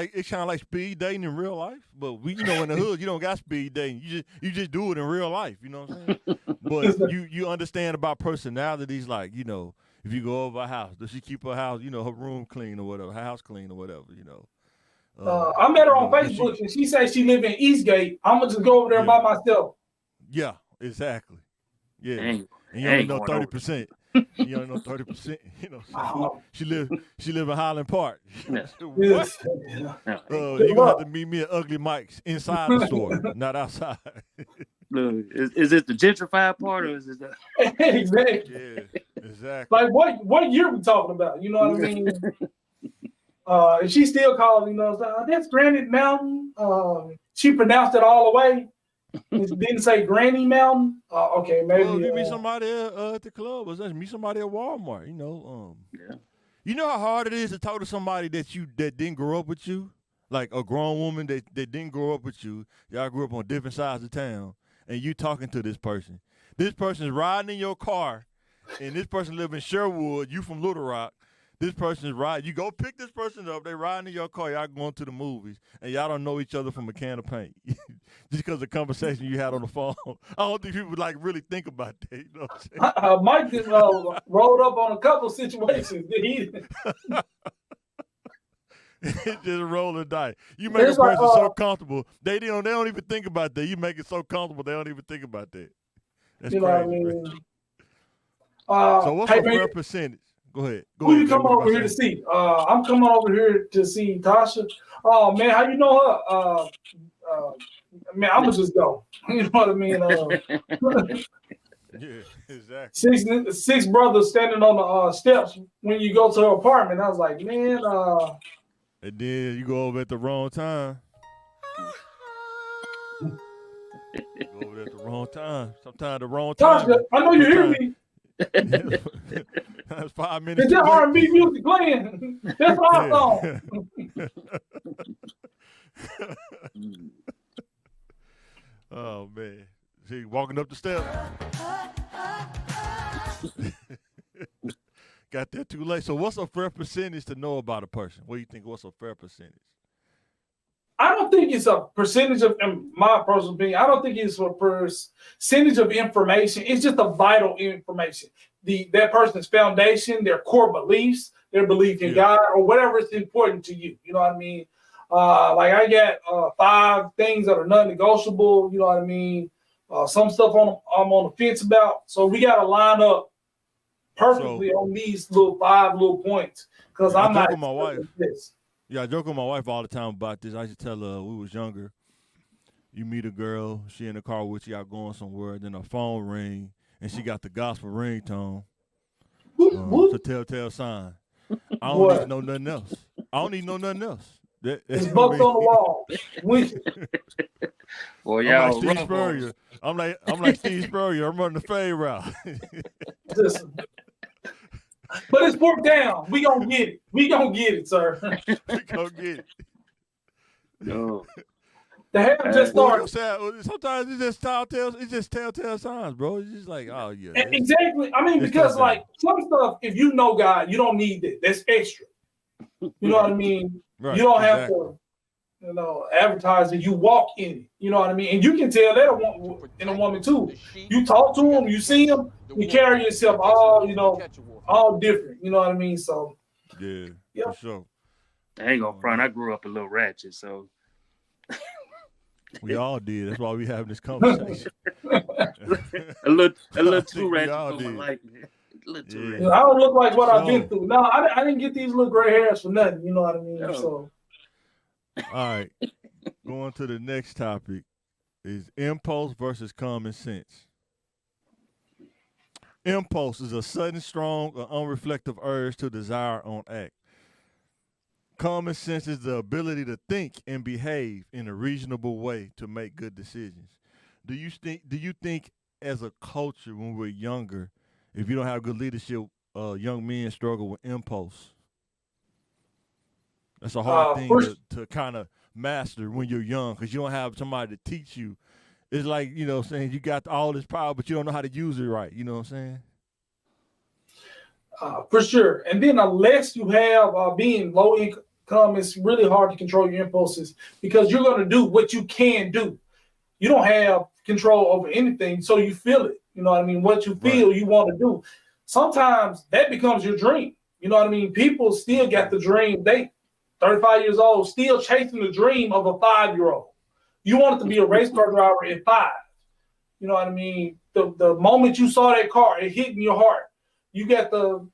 like speed dating in real life, but in the hood you don't got speed dating. You just do it in real life. You know what I'm saying? But you understand about personalities, like, if you go over a house, does she keep her house, her room clean or whatever, her house clean or whatever, I met her on Facebook and she said she live in Eastgate. I'm gonna just go over there by myself. Yeah, exactly. Yeah, and you only know 30%. You only know 30%. She live in Highland Park. What? You gonna have to meet me at Ugly Mike's inside the store, not outside. Is it the gentrified part or is it exactly? Yeah, exactly. Like what year we talking about? You know what I mean? And she still calls, that's Granite Mountain. She pronounced it all the way. It didn't say Granny Mountain. Okay, maybe. Well, if you meet somebody at the club, or meet somebody at Walmart, Yeah. You know how hard it is to talk to somebody that didn't grow up with you, like a grown woman that didn't grow up with you. Y'all grew up on different sides of town, and you talking to this person. This person's riding in your car, and this person live in Sherwood. You from Little Rock. This person's riding. You go pick this person up. They riding in your car. Y'all going to the movies, and y'all don't know each other from a can of paint, just because of the conversation you had on the phone. I don't think people really think about that. You know what I'm saying? Mike just rolled up on a couple situations. It's just roll and die. You make a person so comfortable. They don't even think about that. You make it so comfortable they don't even think about that. That's crazy. What I mean? So what's the fair percentage? Go ahead. Who you coming over here to see? I'm coming over here to see Tasha. Oh man, how you know her? Man, I'm gonna just go. You know what I mean? Yeah, exactly. Six brothers standing on the steps when you go to her apartment. I was like, man. And then you go over at the wrong time. You go over at the wrong time. Sometimes the wrong time. Tasha, I know you hear me. That's 5 minutes. Is that R&B music playing? That's our song. Oh man, see, walking up the steps. Got there too late. So what's a fair percentage to know about a person? What do you think? What's a fair percentage? I don't think it's a percentage of, in my personal opinion, I don't think it's a percentage of information. It's just a vital information. That person's foundation, their core beliefs, their belief in God, or whatever is important to you. You know what I mean? Like I got 5 things that are non-negotiable. You know what I mean? Some stuff I'm on the fence about. So we got to line up perfectly on these 5 little points because I'm not. With my wife. Yeah, I joke with my wife all the time about this. I used to tell her we was younger. You meet a girl, she in the car with you, out going somewhere, then her phone ring, and she got the gospel ringtone. It's a telltale sign. I don't need to know nothing else. I don't need to know nothing else. It's bucked on the wall. Well, I'm y'all, like Steve Spurrier. I'm like Steve Spurrier. I'm running the fade route. But it's broke down. We gonna get it. We gonna get it, sir. We gonna get it. No. The hell just started. Sometimes it's just telltale signs, bro. It's just like, oh yeah. Exactly. I mean, because like some stuff, if you know God, you don't need that. That's extra. You know what I mean? Right, you don't have to, advertise it. You walk in it. You know what I mean? And you can tell that in a woman too. You talk to them, you see them, you carry yourself all different. You know what I mean? So yeah, for sure. I ain't gonna front. I grew up a little ratchet, so we all did. That's why we having this conversation. a little too ratchet for my liking. Yeah. I don't look like what I've been through. No, I didn't get these little gray hairs for nothing. You know what I mean? No. So, all right. Going to the next topic is impulse versus common sense. Impulse is a sudden, strong, or unreflective urge to desire on act. Common sense is the ability to think and behave in a reasonable way to make good decisions. Do you think as a culture when we're younger, if you don't have good leadership, young men struggle with impulse? That's a hard thing to kind of master when you're young because you don't have somebody to teach you. It's like, saying you got all this power, but you don't know how to use it right. You know what I'm saying? For sure. And then unless you have being low income, it's really hard to control your impulses because you're going to do what you can do. You don't have control over anything, so you feel it. You know what I mean? What you feel you want to do. Sometimes that becomes your dream. You know what I mean? People still got the dream. They 35 years old, still chasing the dream of a 5-year-old. You want it to be a race car driver at 5. You know what I mean? The moment you saw that car, it hit in your heart. You got the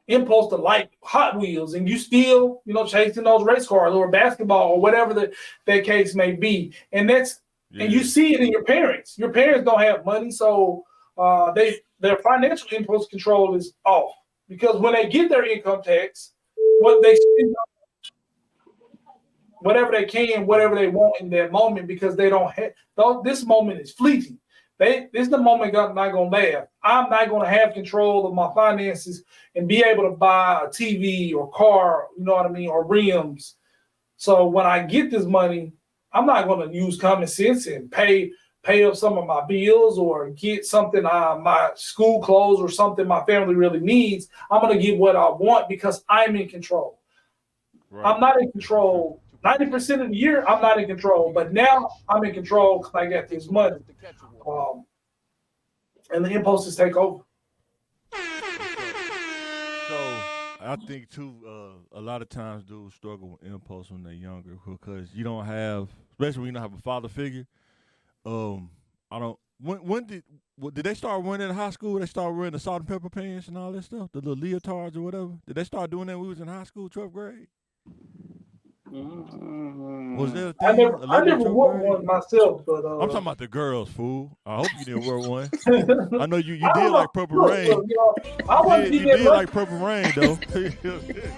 impulse to like Hot Wheels, and you still, chasing those race cars or basketball or whatever that case may be. And that's and you see it in your parents. Your parents don't have money, so their financial impulse control is off because when they get their income tax, what they spend whatever they can, whatever they want in that moment because they don't have. This moment is fleeting. This is the moment I'm not gonna laugh. I'm not gonna have control of my finances and be able to buy a TV or car, you know what I mean, or rims. So when I get this money, I'm not gonna use common sense and pay up some of my bills or get something my school clothes or something my family really needs. I'm gonna get what I want because I'm in control. Right. I'm not in control. 90% of the year, I'm not in control, but now I'm in control because I got this money. And the impulses take over. So I think too, a lot of times dudes struggle with impulse when they're younger because you don't have, especially when you don't have a father figure. When did they start wearing in high school? They started wearing the salt and pepper pants and all that stuff, the little leotards or whatever. Did they start doing that when we was in high school, 12th grade? Was there a thing? I never wore one myself, but I'm talking about the girls, fool. I hope you didn't wear one. I know you did like Purple Rain. You did like Purple Rain, though.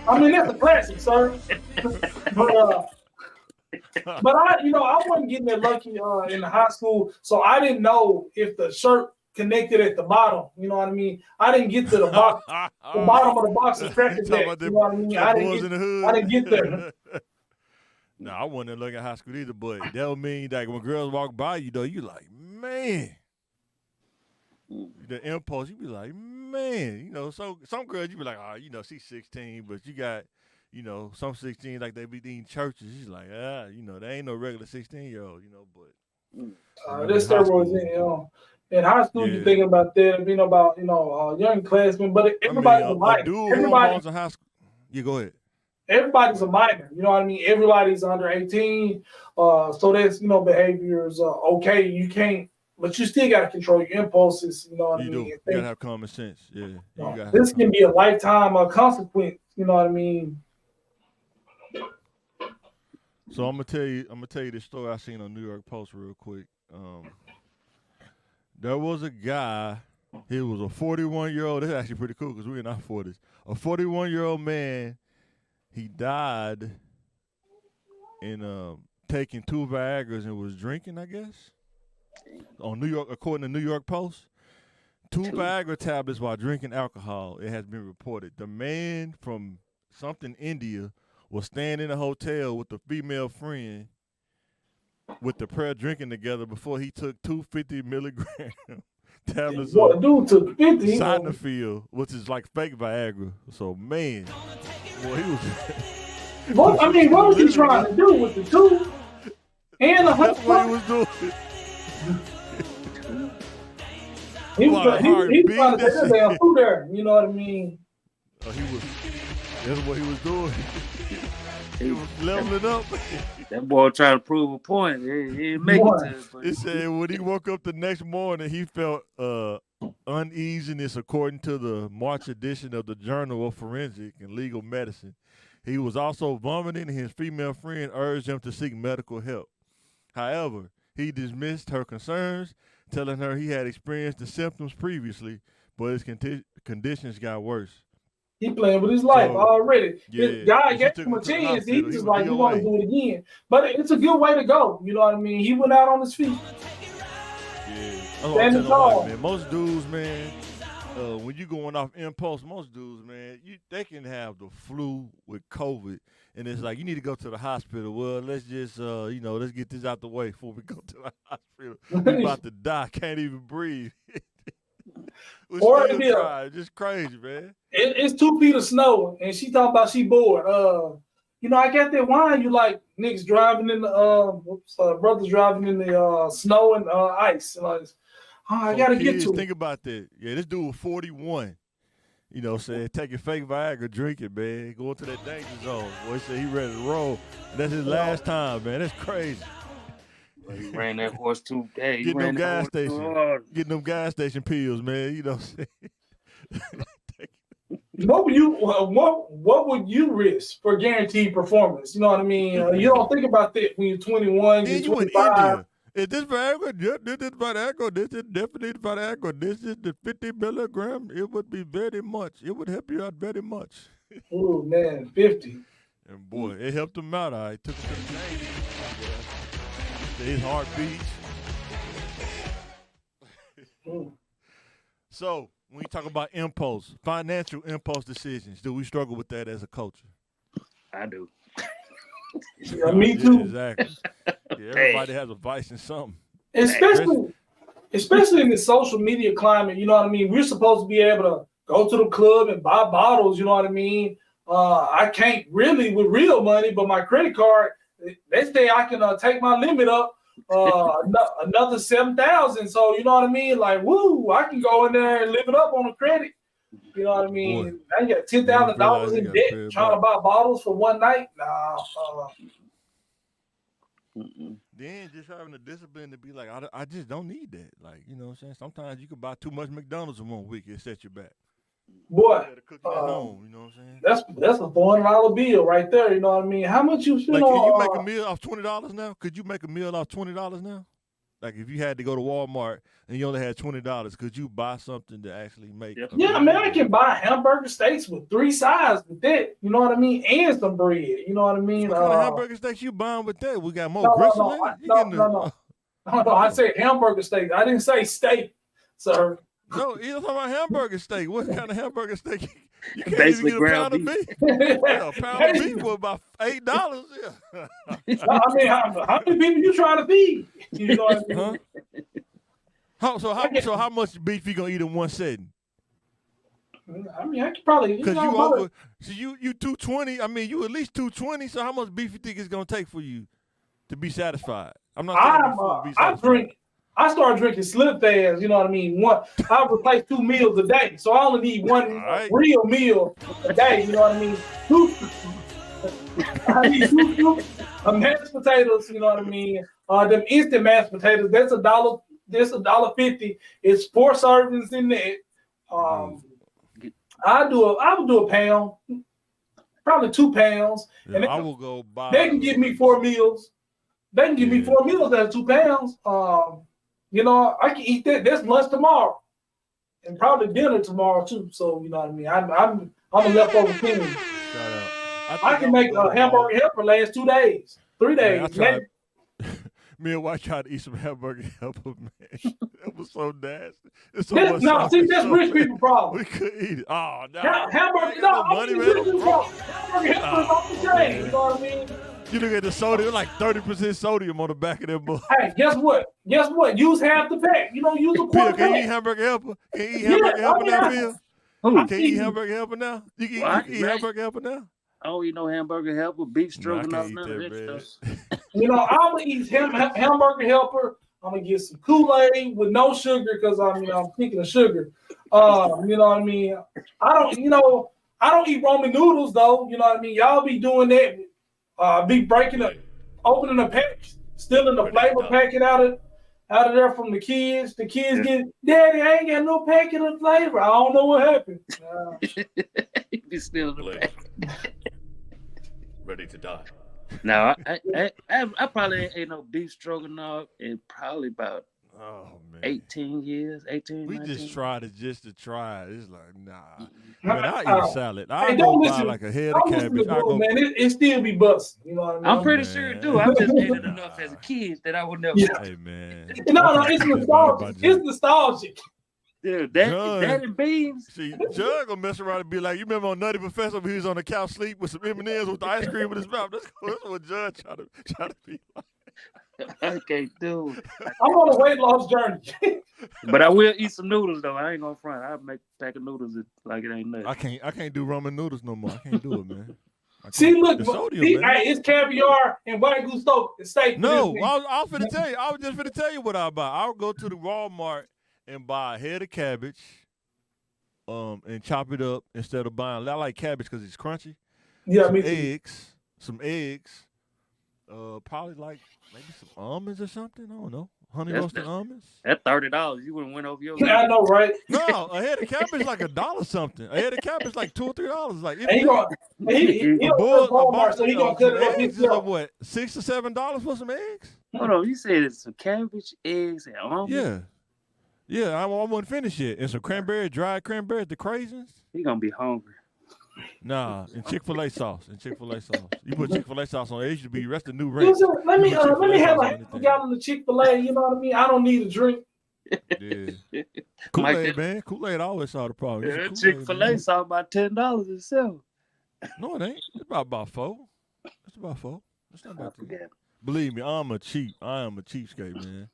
I mean, that's a classic, sir. But I wasn't getting that lucky in high school, so I didn't know if the shirt connected at the bottom. You know what I mean? I didn't get to the box, the bottom of the box of Cracker Jack. You know what I mean? I didn't get there. No, I wasn't looking at high school either, but that would mean like when girls walk by you, though, you like, man. The impulse, you be like, man, so some girls you be like, she's 16, but you got, some 16 like they be eating churches. She's like, they ain't no regular 16-year-old, but This steroids in high school. You thinking about that, about young classmen, but everybody's a minor. Everybody in high school. Yeah, go ahead. Everybody's a minor. You know what I mean? Everybody's under 18. So that's behaviors okay. You can't, but you still got to control your impulses. You know what I mean? You gotta have common sense. Yeah. This can be a lifetime consequence. You know what I mean? So I'm gonna tell you this story I seen on New York Post real quick. There was a guy. He was a 41-year-old. This is actually pretty cool because we're in our 40s. A 41-year-old man. He died in taking 2 Viagras and was drinking, I guess. On New York, according to New York Post, 2 Viagra tablets while drinking alcohol. It has been reported. The man from something India was staying in a hotel with a female friend with the pair drinking together before he took 250 milligram tablets of dude took 50. Cyanophil, which is like fake Viagra. So, man, boy, he was... what was he trying to do with the 2 and the That's what he was doing. He was trying to take that damn food there. You know what I mean? That's what he was doing. He was leveling up. That boy trying to prove a point. He didn't make it to it. It said when he woke up the next morning, he felt uneasiness according to the March edition of the Journal of Forensic and Legal Medicine. He was also vomiting, and his female friend urged him to seek medical help. However, he dismissed her concerns, telling her he had experienced the symptoms previously, but his conditions got worse. He playing with his life already. Yeah, this guy gave him a chance. He was like, "You want to do it again?" But it's a good way to go. You know what I mean? He went out on his feet. Yeah, standing tall. Man. Most dudes, man, when you going off impulse, most dudes, man, they can have the flu with COVID, and it's like you need to go to the hospital. Well, let's just, let's get this out the way before we go to the hospital. We're about to die, can't even breathe. Just crazy, man. It's 2 feet of snow, and she talking about she bored. I got that wine. You like niggas driving in the brothers driving in the snow and ice. And I gotta get to it. Think about that. Yeah, this dude was 41. Said taking fake Viagra, drinking, man, going to that danger zone. Boy, said he ready to roll. And that's his last time, man. That's crazy. He ran that horse too. Hey, getting them gas station pills, man. You know what I'm saying? What would you risk for guaranteed performance? You know what I mean? You don't think about that when you're 21, you're 25. Is this Viagra? Yeah, this is Viagra. This is definitely Viagra. This is the 50 milligram. It would be very much. It would help you out very much. Oh, man, 50. And, boy, it helped him out. I took him to the danger. His heart beats. So, when you talk about impulse, financial impulse decisions, do we struggle with that as a culture? I do. Yeah, me too. Yeah, exactly. Yeah, everybody has a vice in something. Especially in the social media climate, you know what I mean? We're supposed to be able to go to the club and buy bottles, you know what I mean? I can't really with real money, but my credit card, they say I can take my limit up another 7,000. So you know what I mean? Like, woo, I can go in there and live it up on the credit. You know what I mean? Boy, I got $10,000 in debt trying to buy bottles for one night. Then just having the discipline to be like, I just don't need that. Like, you know what I'm saying? Sometimes you can buy too much McDonald's in 1 week, it set you back. Boy, you know what I'm saying? That's a $400 bill right there. You know what I mean? How much you spend can on? you make a meal off $20 now? Could you make a meal off $20 now? Like if you had to go to Walmart and you only had $20, could you buy something to actually make? Yeah, man, I can buy hamburger steaks with 3 sides with that. You know what I mean? And some bread. You know what I mean? What kind of hamburger steaks you buying with that? We got more gristle in it? No. I said hamburger steak. I didn't say steak, sir. No, you're talking about hamburger steak. What kind of hamburger steak? You can't basically even get a pound of beef. Yeah, a pound of beef was about $8. Yeah. I mean, how many people you trying to feed? You know what I mean? How much beef you gonna eat in one setting? I mean, I could probably. Because you over, so you 220. I mean, you at least 220. So how much beef you think it's gonna take for you to be satisfied? I'm not. I started drinking Slip Fast. You know what I mean? I replace 2 meals a day, so I only need one real meal a day. You know what I mean? I need 2 mashed potatoes. You know what I mean? Them instant mashed potatoes. That's $1. That's $1.50. It's 4 servings in there. I would do a pound, probably 2 pounds. Yeah, and I will go buy. They can give me 4 meals. They can give me 4 meals at 2 pounds. You know, I can eat that. That's lunch tomorrow, and probably dinner tomorrow too. So you know what I mean. I'm a leftover king. I can make a hamburger helper last 2 days, 3 days. Me and wife tried to eat some hamburger helper, man. That was so nasty. That's rich people problem. We couldn't eat it. Oh, no. Hamburger helper is off the chain. You know what I mean? You look at the sodium, like 30% sodium on the back of that book. Hey, guess what? Use half the pack. You don't use a quarter pack. Can you eat hamburger helper? Can you eat hamburger helper now, Bill? Can you eat hamburger helper now? You can eat hamburger helper now? I don't eat no hamburger helper, beef stroganoff, none of that stuff. You know, I'm gonna eat hamburger helper. I'm gonna get some Kool-Aid with no sugar because I'm thinking of sugar. You know what I mean? I don't eat ramen noodles though. You know what I mean? Y'all be doing that. Be opening the packs, stealing the flavor packet out of there from the kids. The kids get, Daddy, I ain't got no packet of flavor. I don't know what happened. You be stealing the packet. Ready to die. No, I probably ain't no beef stroganoff in probably about 18 years. We 19. just tried it just to try it. It's like, nah. Man, I eat a salad. I don't go buy listen. like a head of cabbage. Man, it still be busting. You know what I mean? I'm pretty sure it do. I just ate it enough as a kid that I would never. Yeah. Hey, man. No, it's nostalgic. It's nostalgic. Dude, that and beans. See, Jug gonna mess around and be like, you remember on Nutty Professor when he was on the couch sleep with some M&Ms with the ice cream in his mouth? That's what Jug try to be like. I can't do it. I'm on a weight loss journey. But I will eat some noodles though. I ain't gonna front. I'll make a pack of noodles like it ain't nothing. I can't do ramen noodles no more. I can't do it, man. See, look, sodium, it's caviar and white gusto steak. No, I was finna tell you. I was just finna tell you what I buy. I'll go to the Walmart and buy a head of cabbage, and chop it up instead of buying. I like cabbage because it's crunchy. Yeah, some eggs. Probably like maybe some almonds or something. I don't know. Honey roasted almonds. At $30, you wouldn't win over your. Yeah, I know, right? No, a head of cabbage like $1 something. A head of cabbage like $2 or $3. Like he don't Walmart, so he gonna cut it up himself. What, $6 or $7 for some eggs? Hold on, you said it's some cabbage, eggs, and almonds. Yeah. I wasn't finished yet. And some dried cranberries, the craisins. He gonna be hungry. Nah, and Chick-fil-A sauce. You put Chick-fil-A sauce on it, it should be the new rate. Let me have a gallon of Chick-fil-A. You know what I mean? I don't need a drink. Yeah. Kool-Aid, man. Kool-Aid always solve the problem. Yeah, Chick-fil-A saw about $10 itself. No, it ain't. It's about $4. It's about $4. It's not about $10. Believe me, I am a cheapskate, man.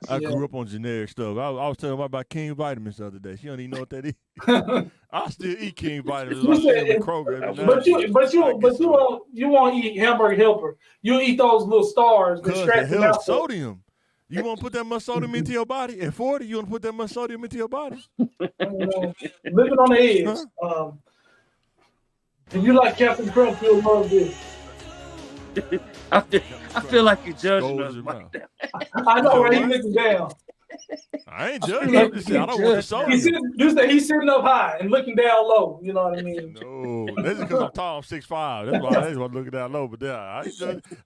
I grew up on generic stuff. I was telling her about King Vitamins the other day. She don't even know what that is. I still eat King Vitamins. You won't eat hamburger helper. You eat those little stars that the hell sodium. You want to put that much sodium into your body? At 40, you want to put that much sodium into your body? Living on the edge. Huh? If you like Captain Crunch, you'll love this. I feel like you're judging us. I know, right? He's looking down. I ain't judging. I don't want the sodium. He's sitting up high and looking down low. You know what I mean? No, that's because I'm tall. I'm 6'5". That's why I'm looking down low. But I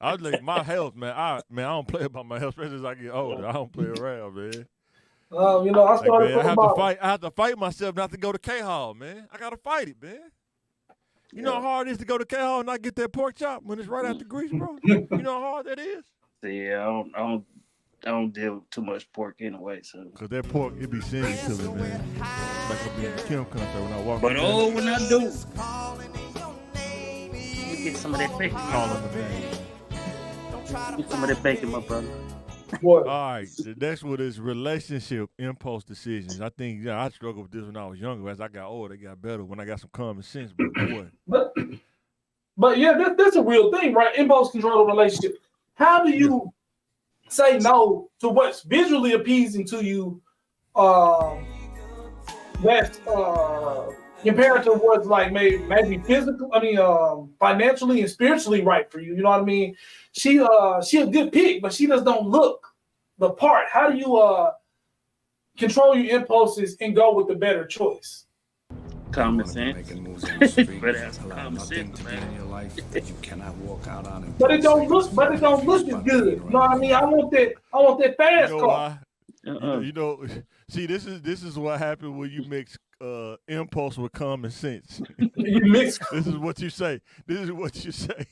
was like, my health, man. I don't play about my health, especially as I get older. I don't play around, man. I started. I have to fight myself not to go to K-Hall, man. I gotta fight it, man. You know how hard it is to go to K-Hall and not get that pork chop when it's right out the grease, bro? You know how hard that is? Yeah, I don't deal with too much pork anyway, so. Cause that pork, it be singing to me, man. Like I'm in the Kim concert when I walk. But when I do, you get some of that bacon. Call him the name. Get some of that bacon, my brother. What? All right, the next one is relationship impulse decisions. I think I struggled with this when I was younger. As I got older, it got better when I got some common sense. But boy, But but yeah, that's a real thing, right? Impulse control of relationship. How do you say no to what's visually appeasing to you? That's compared to what's like maybe physical. I mean, financially and spiritually right for you. You know what I mean? She a good pick, but she just don't look the part. How do you control your impulses and go with the better choice? Common Wanna be sense. making moves on the street. Better have some Allow common nothing sense, to be man. in your life that you cannot walk out on. But it don't look as good. You know what I mean? I want that fast you know car. why? You know, see, this is what happened when you mix impulse with common sense. You mix. This is what you say. This is what you say.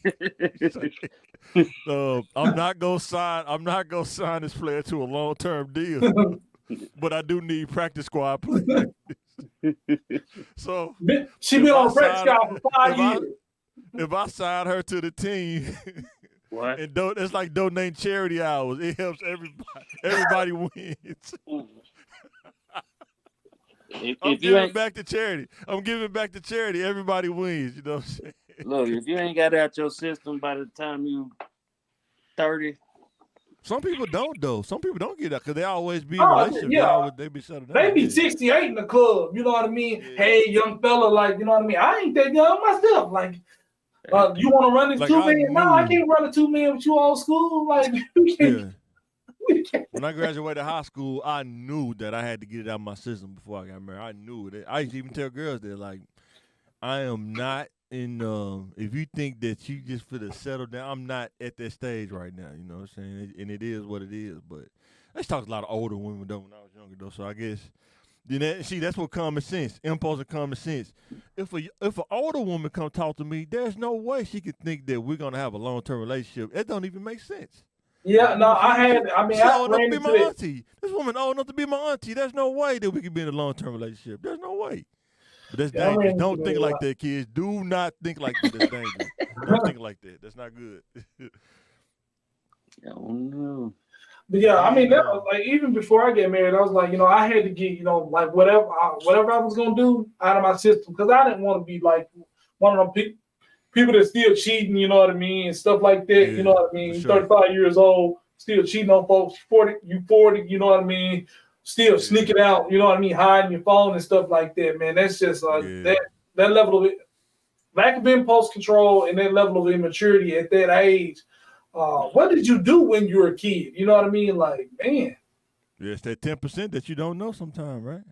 I'm not gonna sign this player to a long-term deal, but I do need practice squad players. So She been on the practice squad for 5 years. If I sign her to the team, What? and it's like donating charity hours. It helps everybody. Everybody wins. I'm giving back to charity. Everybody wins. You know what I'm saying? Look, if you ain't got it out your system by the time you 30, Some people don't though. Some people don't get that because they always be in Oh, relationships. yeah. They be settled down. They be Yeah. 68 in the club. You know what I mean? Yeah. Hey, young fella, like, you know what I mean? I ain't that young myself. Like, you want to run this Like, 2 I man? No, I knew- can't run a 2 man with you old school. Like, we can't. Yeah. We can't. When I graduated high school, I knew that I had to get it out of my system before I got married. I knew it. I used to even tell girls that, like, I am not in. If you think that you just for to settle down, I'm not at that stage right now. You know what I'm saying? And it is what it is. But I just talked to a lot of older women though when I was younger though. So I guess that's what common sense, impulse and common sense. If an older woman come talk to me, there's no way she could think that we're gonna have a long-term relationship. It don't even make sense. Yeah, no, I She I old enough ran to be into my that. auntie. This woman old enough to be my auntie. There's no way that we could be in a long-term relationship. There's no way. But that's Yeah, I ran dangerous. into Don't that think a like lot. that, kids. Do not think like that. That's dangerous. Don't think like that. That's not good. I don't know. But yeah, I mean, that was like even before I get married, I was like, you know, I had to get, like whatever I was gonna do out of my system because I didn't want to be like one of them people that still cheating, you know what I mean, and stuff like that. Yeah, you know what I mean? for sure. 35 years old, still cheating on folks. 40, you know what I mean? Still sneaking out, you know what I mean, hiding your phone and stuff like that, man. That's just that level of lack of impulse control and that level of immaturity at that age. What did you do when you were a kid? You know what I mean? Like, man. Yeah, it's that 10% that you don't know sometimes, right?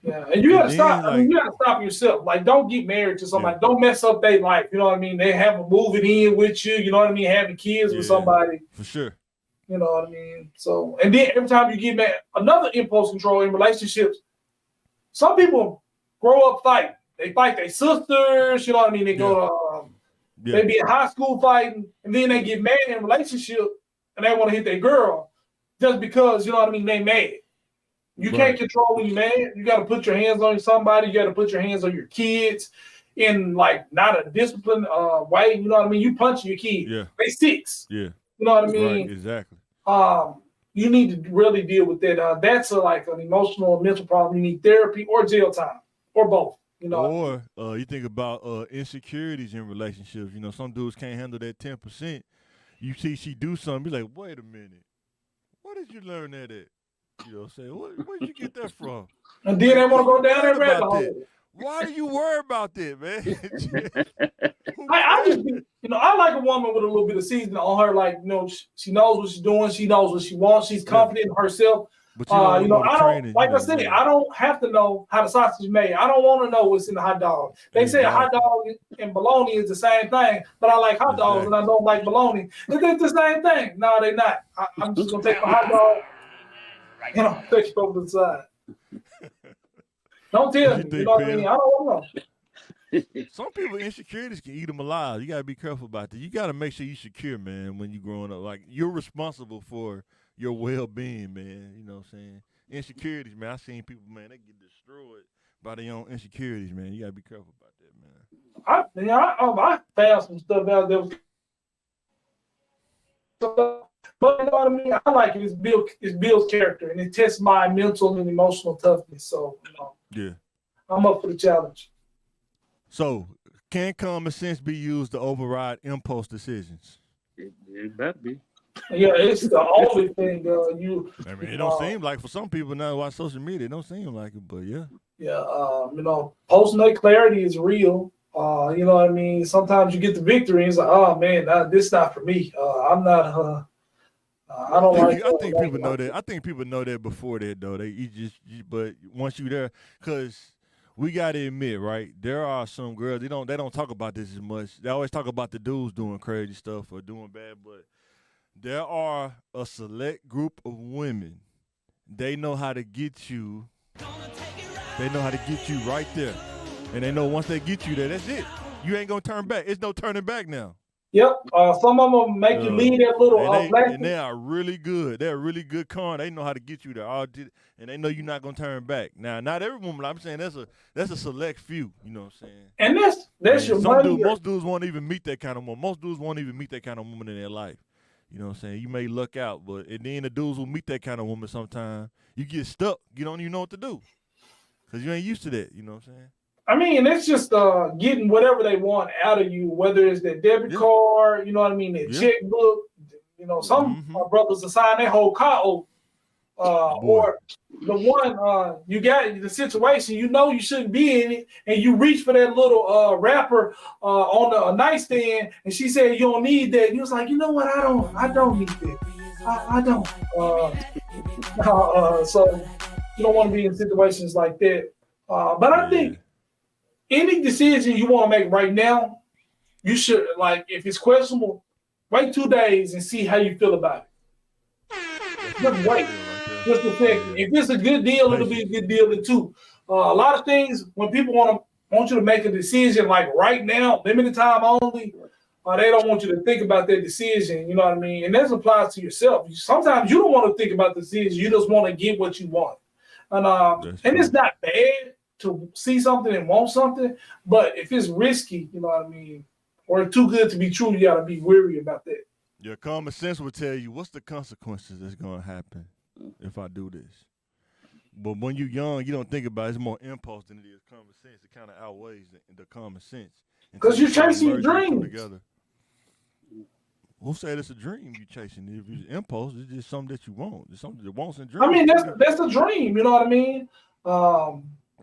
Yeah, and you gotta And stop. then, I mean, you gotta stop yourself. Like, don't get married to somebody. Don't mess up their life. You know what I mean? They have a moving in with you. You know what I mean? Having kids with somebody. For sure. You know what I mean? So, and then every time you get mad, another impulse control in relationships. Some people grow up fighting. They fight their sisters. You know what I mean? They go to. They be in high school fighting, and then they get mad in a relationship, and they want to hit their girl just because, you know what I mean, they mad. You can't control when you're mad. You got to put your hands on somebody. You got to put your hands on your kids in, like, not a disciplined way. You know what I mean? You punch your kid. Yeah. They 6. Yeah. You know what I mean? Right, exactly. You need to really deal with that. That's like an emotional or mental problem. You need therapy or jail time or both. You know, or you think about insecurities in relationships. You know, some dudes can't handle that 10%. You see she do something, be like, wait a minute, where did you learn that at? You know, say, where'd you get that from? And then they want to go down that rabbit hole. Why do you worry about that, man? I just, I like a woman with a little bit of seasoning on her. Like, she knows what she's doing. She knows what she wants. She's confident in herself. But I don't, like I said, I don't have to know how the sausage is made. I don't want to know what's in the hot dog. They say a hot dog and bologna is the same thing, but I like hot dogs and I don't like bologna. They're the same thing. No, they're not. I'm just gonna take my hot dog, take it over to the side. Don't tell me. You know what I mean? I don't want to know. Some people insecurities can eat them alive. You gotta be careful about that. You gotta make sure you're secure, man. When you're growing up, like you're responsible for your well-being, man. You know what I'm saying? Insecurities, man. I seen people, man, they get destroyed by their own insecurities, man. You gotta be careful about that, man. I found some stuff out there. So, but you know what I mean? I like it. It's Bill's character, and it tests my mental and emotional toughness. So, Yeah. I'm up for the challenge. So, can common sense be used to override impulse decisions? It better be. Yeah, it's the only thing I mean, it don't seem like for some people now watch social media, it don't seem like it, but yeah. Yeah, post-nut clarity is real. You know what I mean? Sometimes you get the victory and it's like, oh man, this is not for me. I'm not I don't like I think people know that. I think people know that before that though. But once you there, because we gotta admit, right? There are some girls they don't talk about this as much. They always talk about the dudes doing crazy stuff or doing bad, but there are a select group of women. They know how to get you. They know how to get you right there, and they know once they get you there, that's it. You ain't gonna turn back. It's no turning back now. Yep. Some of them make you leave that little and they are really good. They're really good con. They know how to get you there. And they know you're not gonna turn back. Now, not every woman. I'm saying that's a select few. You know what I'm saying? And that's your money. Most dudes won't even meet that kind of woman. Most dudes won't even meet that kind of woman in their life. You know what I'm saying? You may luck out, but and then the dudes will meet that kind of woman sometime. You get stuck. You don't even know what to do because you ain't used to that. You know what I'm saying? I mean, it's just getting whatever they want out of you, whether it's their debit card, you know what I mean, their checkbook. You know, some brothers assign their whole car over. Or the one you got the situation, you know you shouldn't be in it, and you reach for that little wrapper on the nightstand, and she said you don't need that. You was like, you know what, I don't need that. I don't. So you don't want to be in situations like that. But I think any decision you want to make right now, you should, like, if it's questionable, wait 2 days and see how you feel about it. Just wait. Just a second. If it's a good deal, it'll be a good deal too. A lot of things, when people want you to make a decision like right now, limited time only, they don't want you to think about that decision. You know what I mean? And that applies to yourself. Sometimes you don't want to think about the decision. You just want to get what you want. And it's not bad to see something and want something, but if it's risky, you know what I mean, or too good to be true, you got to be wary about that. Your common sense will tell you what's the consequences that's going to happen if I do this. But when you're young, you don't think about it. It's more impulse than it is common sense. It kind of outweighs the common sense. Because you're chasing your dreams. Together. Who said it's a dream you're chasing? If it's impulse, it's just something that you want. It's something that wants and dreams. I mean, that's a dream. You know what I mean?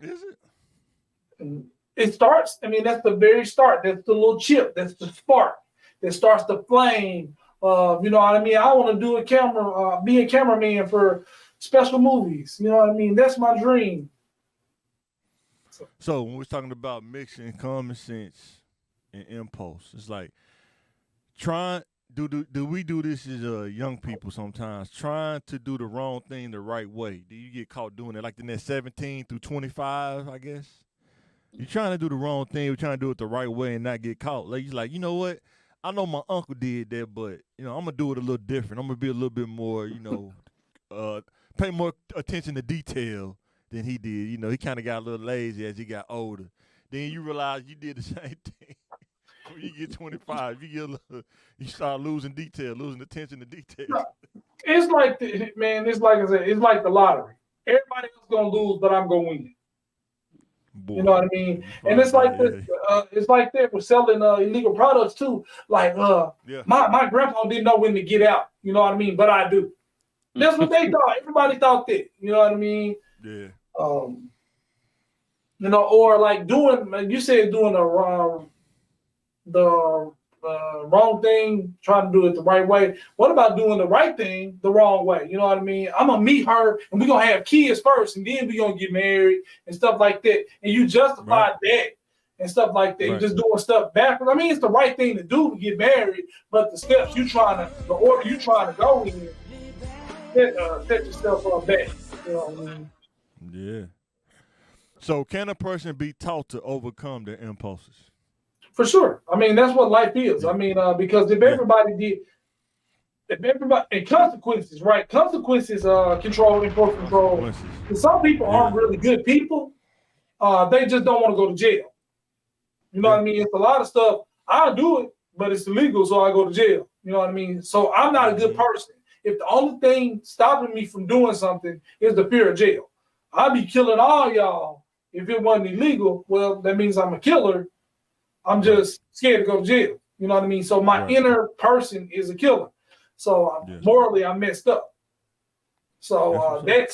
Is it? It starts. I mean, that's the very start. That's the little chip. That's the spark that starts the flame. You know what I mean? I want to do be a cameraman for special movies. You know what I mean? That's my dream. So when we're talking about mixing common sense and impulse, it's like do we do this as young people sometimes, trying to do the wrong thing the right way? Do you get caught doing it like in that 17 through 25, I guess? You're trying to do the wrong thing, you're trying to do it the right way and not get caught. Like, you're like, you know what? I know my uncle did that, but, you know, I'm going to do it a little different. I'm going to be a little bit more, you know, pay more attention to detail than he did. You know, he kind of got a little lazy as he got older. Then you realize you did the same thing. When you get 25, you start losing detail, losing attention to detail. It's like, it's like I said, it's like the lottery. Everybody else going to lose, but I'm going to win. Boy. You know what I mean? And it's like it's like that with selling illegal products too. Like my grandpa didn't know when to get out. You know what I mean? But I do. That's what they thought. Everybody thought that. You know what I mean? Yeah. You know, or like doing, you said doing the wrong thing, trying to do it the right way. What about doing the right thing the wrong way? You know what I mean? I'm gonna meet her and we're gonna have kids first, and then we're gonna get married and stuff like that. And you justify that and stuff like that. You're just doing stuff backwards. I mean, it's the right thing to do to get married, but the order you trying to go in, set yourself up back. You know what I mean? Yeah. So can a person be taught to overcome their impulses? For sure. I mean, that's what life is. I mean, because if everybody and consequences, right? Consequences control, enforce control. And some people aren't really good people. They just don't want to go to jail. You know what I mean? It's a lot of stuff. I'll do it, but it's illegal, so I go to jail. You know what I mean? So I'm not a good person. If the only thing stopping me from doing something is the fear of jail, I'd be killing all y'all if it wasn't illegal. Well, that means I'm a killer. I'm just scared to go to jail. You know what I mean? So my inner person is a killer. So morally, I'm messed up. So that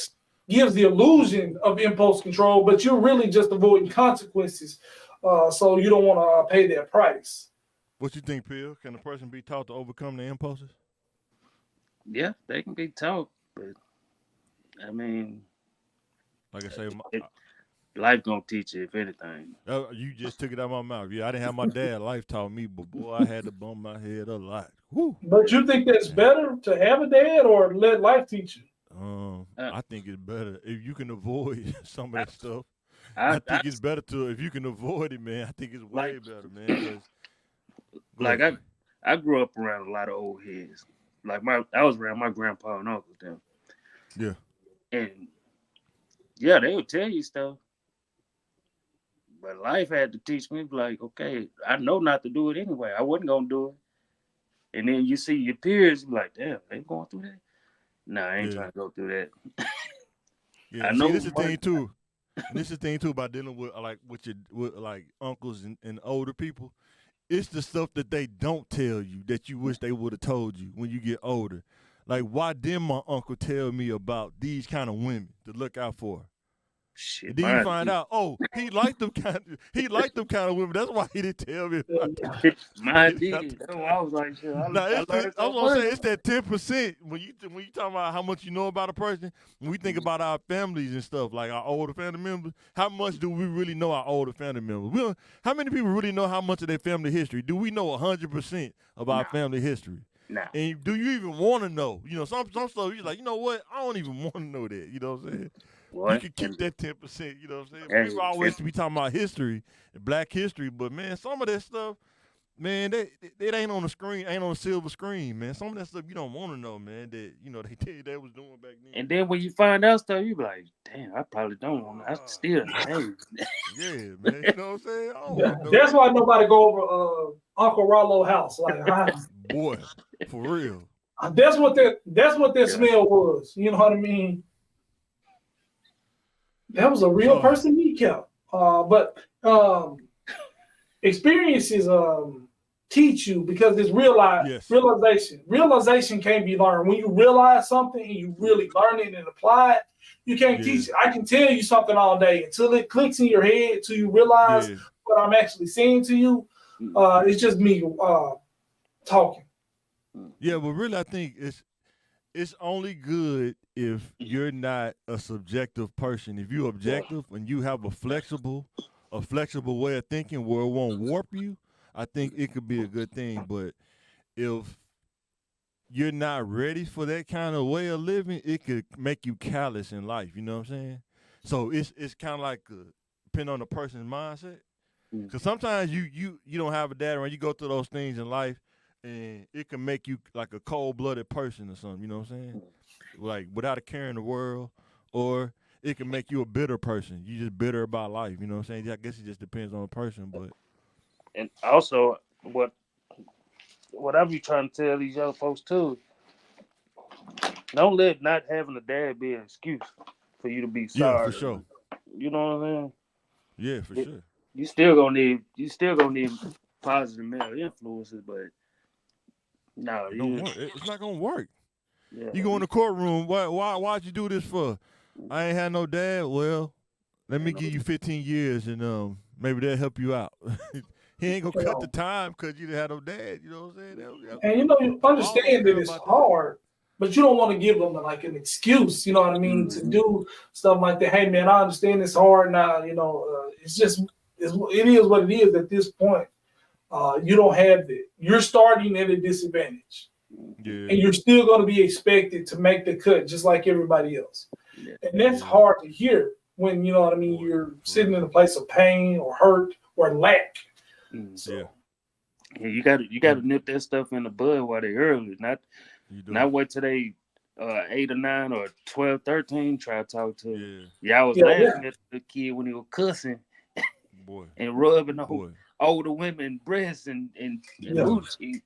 gives the illusion of impulse control, but you're really just avoiding consequences. So you don't want to pay that price. What you think, Phil? Can a person be taught to overcome their impulses? Yeah, they can be taught, but I mean, like I say, life gonna teach you if anything. You just took it out of my mouth. Yeah, I didn't have my dad. Life taught me, but boy, I had to bump my head a lot. Woo. But you think that's better to have a dad or let life teach you? I think it's better if you can avoid some of that stuff. I think it's better if you can avoid it, man. I think it's way better, man. Like I grew up around a lot of old heads. Like I was around my grandpa and uncle them. Yeah. And yeah, they would tell you stuff. But life had to teach me, like, okay, I know not to do it anyway. I wasn't gonna do it. And then you see your peers, like, damn, they going through that? Nah, I ain't trying to go through that. Yeah, I know. This is the thing too. This is the thing too about dealing with like uncles and older people. It's the stuff that they don't tell you that you wish they would have told you when you get older. Like, why didn't my uncle tell me about these kind of women to look out for? Shit, and then you find out, he liked them kind of women. That's why he didn't tell me about that. Mine did. That's why I was like, shit. I was gonna say it's that 10% when you talk about how much you know about a person. When we think about our families and stuff, like our older family members, how much do we really know our older family members? How many people really know how much of their family history? Do we know 100% of our family history? Nah. And do you even want to know? You know, some stuff you're like, you know what? I don't even want to know that. You know what I'm saying? You can keep that 10%, you know what I'm saying? People always be talking about history, Black history, but man, some of that stuff, man, it ain't on the screen, ain't on the silver screen, man. Some of that stuff you don't want to know, man, that, you know, they tell you they was doing back then. And then when you find out stuff, you be like, damn, I probably don't want to. I still Yeah, man, you know what I'm saying? That's why nobody go over Uncle Rollo's house. Like, boy, for real. That's what that smell was. You know what I mean? That was a real person he kept. But experiences teach you because it's realization. Realization can't be learned. When you realize something and you really learn it and apply it, you can't teach it. I can tell you something all day until it clicks in your head, till you realize what I'm actually saying to you. It's just me talking. Yeah, but really, I think it's only good if you're not a subjective person. If you're objective and you have a flexible way of thinking where it won't warp you, I think it could be a good thing. But if you're not ready for that kind of way of living, it could make you callous in life. You know what I'm saying? So it's kind of like depending on the person's mindset. Because sometimes you don't have a dad around. You go through those things in life, and it can make you like a cold-blooded person or something, you know what I'm saying? Like without a care in the world, or it can make you a bitter person. You just bitter about life, you know what I'm saying? I guess it just depends on the person, but. And also, what I be trying to tell these young folks too, don't let not having a dad be an excuse for you to be sorry. Yeah, for sure. You know what I'm saying? Yeah, for sure. You still gonna need positive male influences, but. No, it's not gonna work. Yeah. You go in the courtroom. Why'd you do this for? I ain't had no dad. Well, let me give you 15 years, and maybe that'll help you out. He ain't gonna cut the time because you didn't have no dad. You know what I'm saying? And you understand that it's hard, but you don't want to give them like an excuse. You know what I mean? To do stuff like that. Hey man, I understand it's hard now. You know, it is what it is at this point. You don't have that. You're starting at a disadvantage. Yeah. And you're still going to be expected to make the cut just like everybody else. Yeah. And that's hard to hear when, you know what I mean, you're sitting in a place of pain or hurt or lack. So. Yeah, you got to nip that stuff in the bud while they're early. Not wait till they 8 or 9 or 12, 13, try to talk to them. Yeah, I was laughing at the kid when he was cussing and rubbing on older women breasts and booty.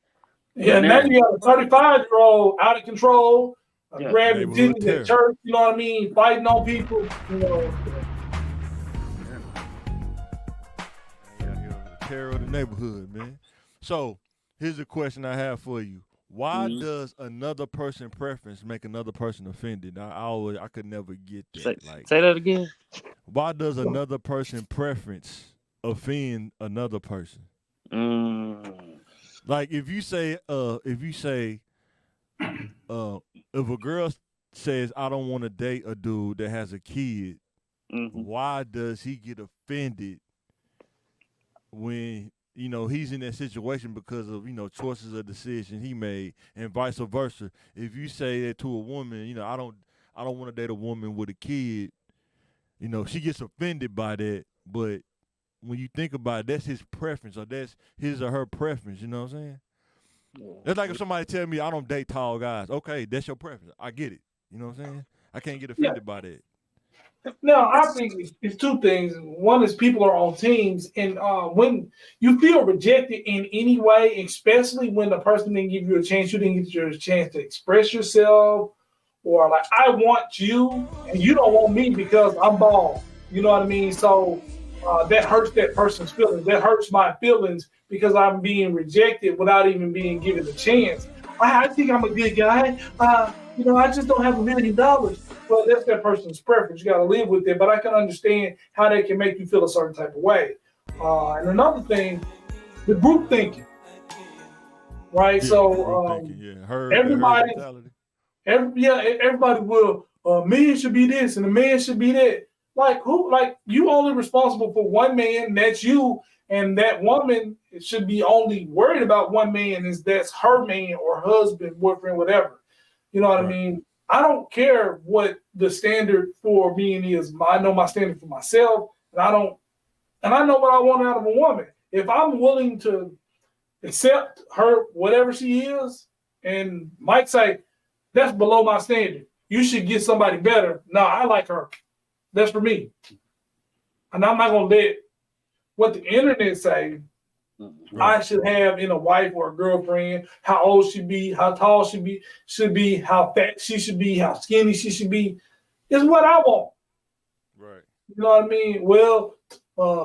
Yeah, now you got a 35-year-old out of control, Yeah. grabbing Neighborhood titties terror. at church, you know what I mean? Fighting on people, you know. Yeah, the terror of the neighborhood, man. So here's a question I have for you. Why Mhm. does another person preference make another person offended? I could never get that. Like, Say that again. why does another person preference offend another person? Like if you say if a girl says I don't want to date a dude that has a kid, why does he get offended when he's in that situation because of choices or decisions he made, and vice versa? If you say that to a woman, I don't want to date a woman with a kid, she gets offended by that. But when you think about it, that's his preference, or that's his or her preference. You know what I'm saying? That's like if somebody tell me I don't date tall guys. Okay, that's your preference. I get it. You know what I'm saying? I can't get offended by that. Now, I think it's two things. One is people are on teams, and when you feel rejected in any way, especially when the person didn't give you a chance, you didn't get your chance to express yourself, or like, I want you, and you don't want me because I'm bald. You know what I mean? So that hurts that person's feelings. That hurts my feelings because I'm being rejected without even being given a chance. I think I'm a good guy. I just don't have $1 million. Well, that's that person's preference. You got to live with it. But I can understand how they can make you feel a certain type of way. And another thing, the group thinking, right? Yeah, so everybody will. Men should be this, and a man should be that. Like who? Like you only responsible for one man. That's you, and that woman should be only worried about one man. That's her man or husband, boyfriend, whatever. You know what I mean? I don't care what the standard for being is. I know my standard for myself, and I know what I want out of a woman. If I'm willing to accept her, whatever she is, and Mike say that's below my standard, you should get somebody better. No, I like her. That's for me, and I'm not gonna let what the internet say. I should have in a wife or a girlfriend, how old she be, how tall she should be, how fat she should be, how skinny she should be, is what I want. Right. You know what I mean? Well,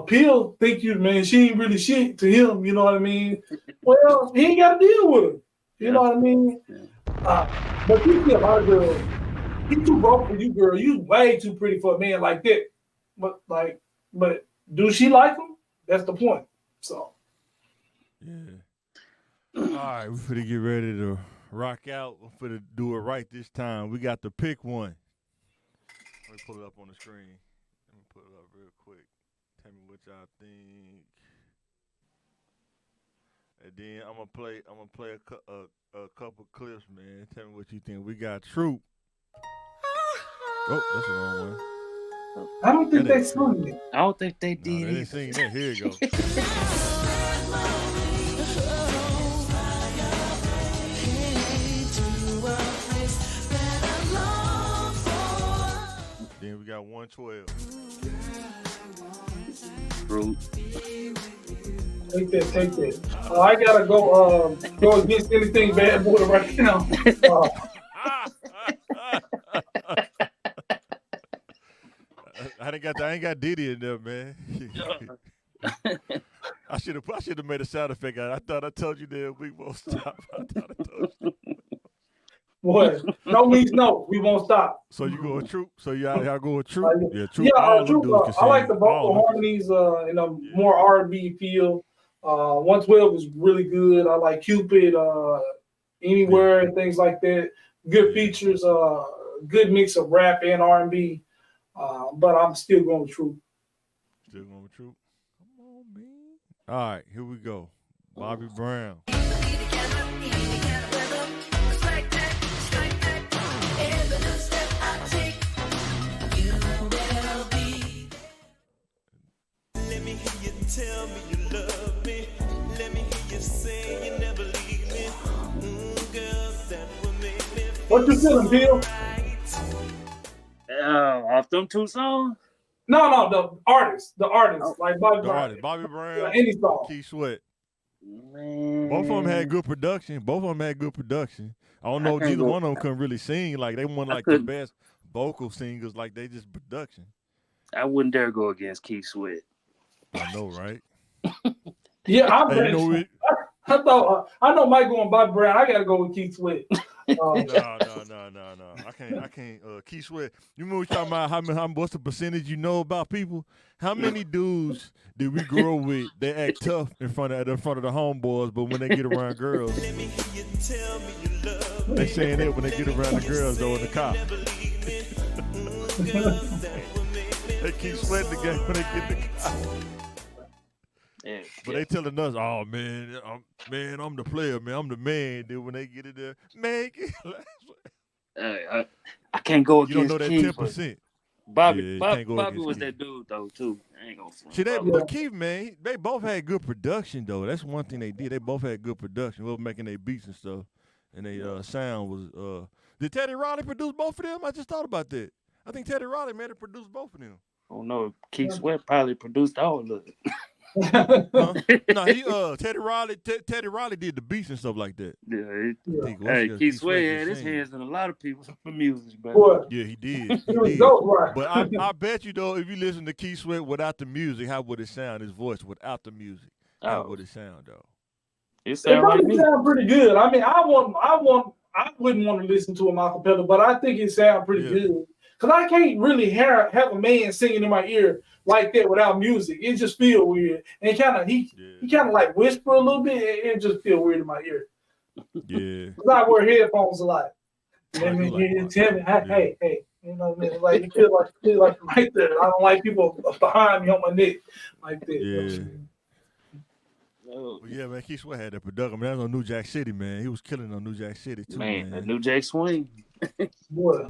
Peel think you, man, she ain't really shit to him, you know what I mean? Well, he ain't got to deal with her. You know what I mean? But you see a lot of girls, he too broke for you, girl. You way too pretty for a man like that. But do she like him? That's the point. So. Yeah. All right, we're finna get ready to rock out. We're finna do it right this time. We got to pick one. Let me pull it up on the screen. Let me pull it up real quick. Tell me what y'all think. And then I'm gonna play a couple clips, man. Tell me what you think. We got Troop. Oh, that's the wrong one. I don't think they sung it. I don't think they No, did. they didn't sing that. Here you go. Then we got 112. Fruit. Take that. I gotta go against anything bad boy right now. I ain't got Diddy in there, man. I should have made a sound effect out. I thought I told you that we won't stop. I thought I told you. What? No means no. We won't stop. So you go with Troop? So y'all go with Troop? Yeah, Troop. Troop. I like the vocal harmonies in a more R&B feel. 112 is really good. I like Cupid, Anywhere, and things like that. Good features. Good mix of rap and R&B. But I'm still going with Troop. Still going with Troop? Come on, man. All right, here we go. Bobby Brown. Tell me you love me. Let me hear you say you never leave me. Girl, that will make me. What you feeling, Bill? Off them two songs? No, the artist, like Bobby Brown. Bobby Brown. Any song. Keith Sweat. Man. Both of them had good production. I don't know if can't neither go- one of them couldn't really sing. Like they weren't I like the couldn't. best vocal singers. Like they just production. I wouldn't dare go against Keith Sweat. I know, right? Yeah, I'm Hey, ready. you know it. I know Mike going Bobby Brown. I gotta go with Keith Sweat. No. I can't. Keith Sweat. You remember we talking about how what's the percentage you know about people? How many dudes did we grow with? They act tough in front of the homeboys, but when they get around girls, Let me hear you tell me you love me. they saying that when they get around the girls though in the car. They keep sweating the game when they get in the car. Yeah, But they telling us, oh man, I'm the player, man, I'm the man. Then when they get in there, man, I can't go you don't against know that Keith. 10%. Bobby, Yeah, you Bobby, can't go Bobby against was Keith. that dude though too. I ain't gonna front. See, Bobby. but Keith, man, they both had good production though. That's one thing they did. They both had good production. We were making their beats and stuff, and they sound was. Did Teddy Riley produce both of them? I just thought about that. I think Teddy Riley made it produce both of them. Oh no, Keith Sweat probably produced all of it. Huh? No, Teddy Riley did the beats and stuff like that. Hey, Keith Sweat had his hands in a lot of people's music, bro. Boy, Yeah, he did. he was dope, right? But I bet you though, if you listen to Keith Sweat without the music, how would it sound? His voice without the music, how would it sound though? It It sound like probably me. sound pretty good. I mean, I wouldn't want to listen to him a cappella, but I think it sounds pretty good. Cause I can't really have a man singing in my ear like that without music. It just feel weird, and he kind of like whisper a little bit. It just feel weird in my ear. Yeah. Cause I wear headphones a lot. Let me you like hear you one. tell me, hey, you know what I mean? Like it feel like right there. I don't like people behind me on my neck like that. Yeah. Oh, Well, yeah, man, Keith Sweat had that production. Man, that was on New Jack City, man. He was killing on New Jack City too, man, man. that New Jack Swing. Boy.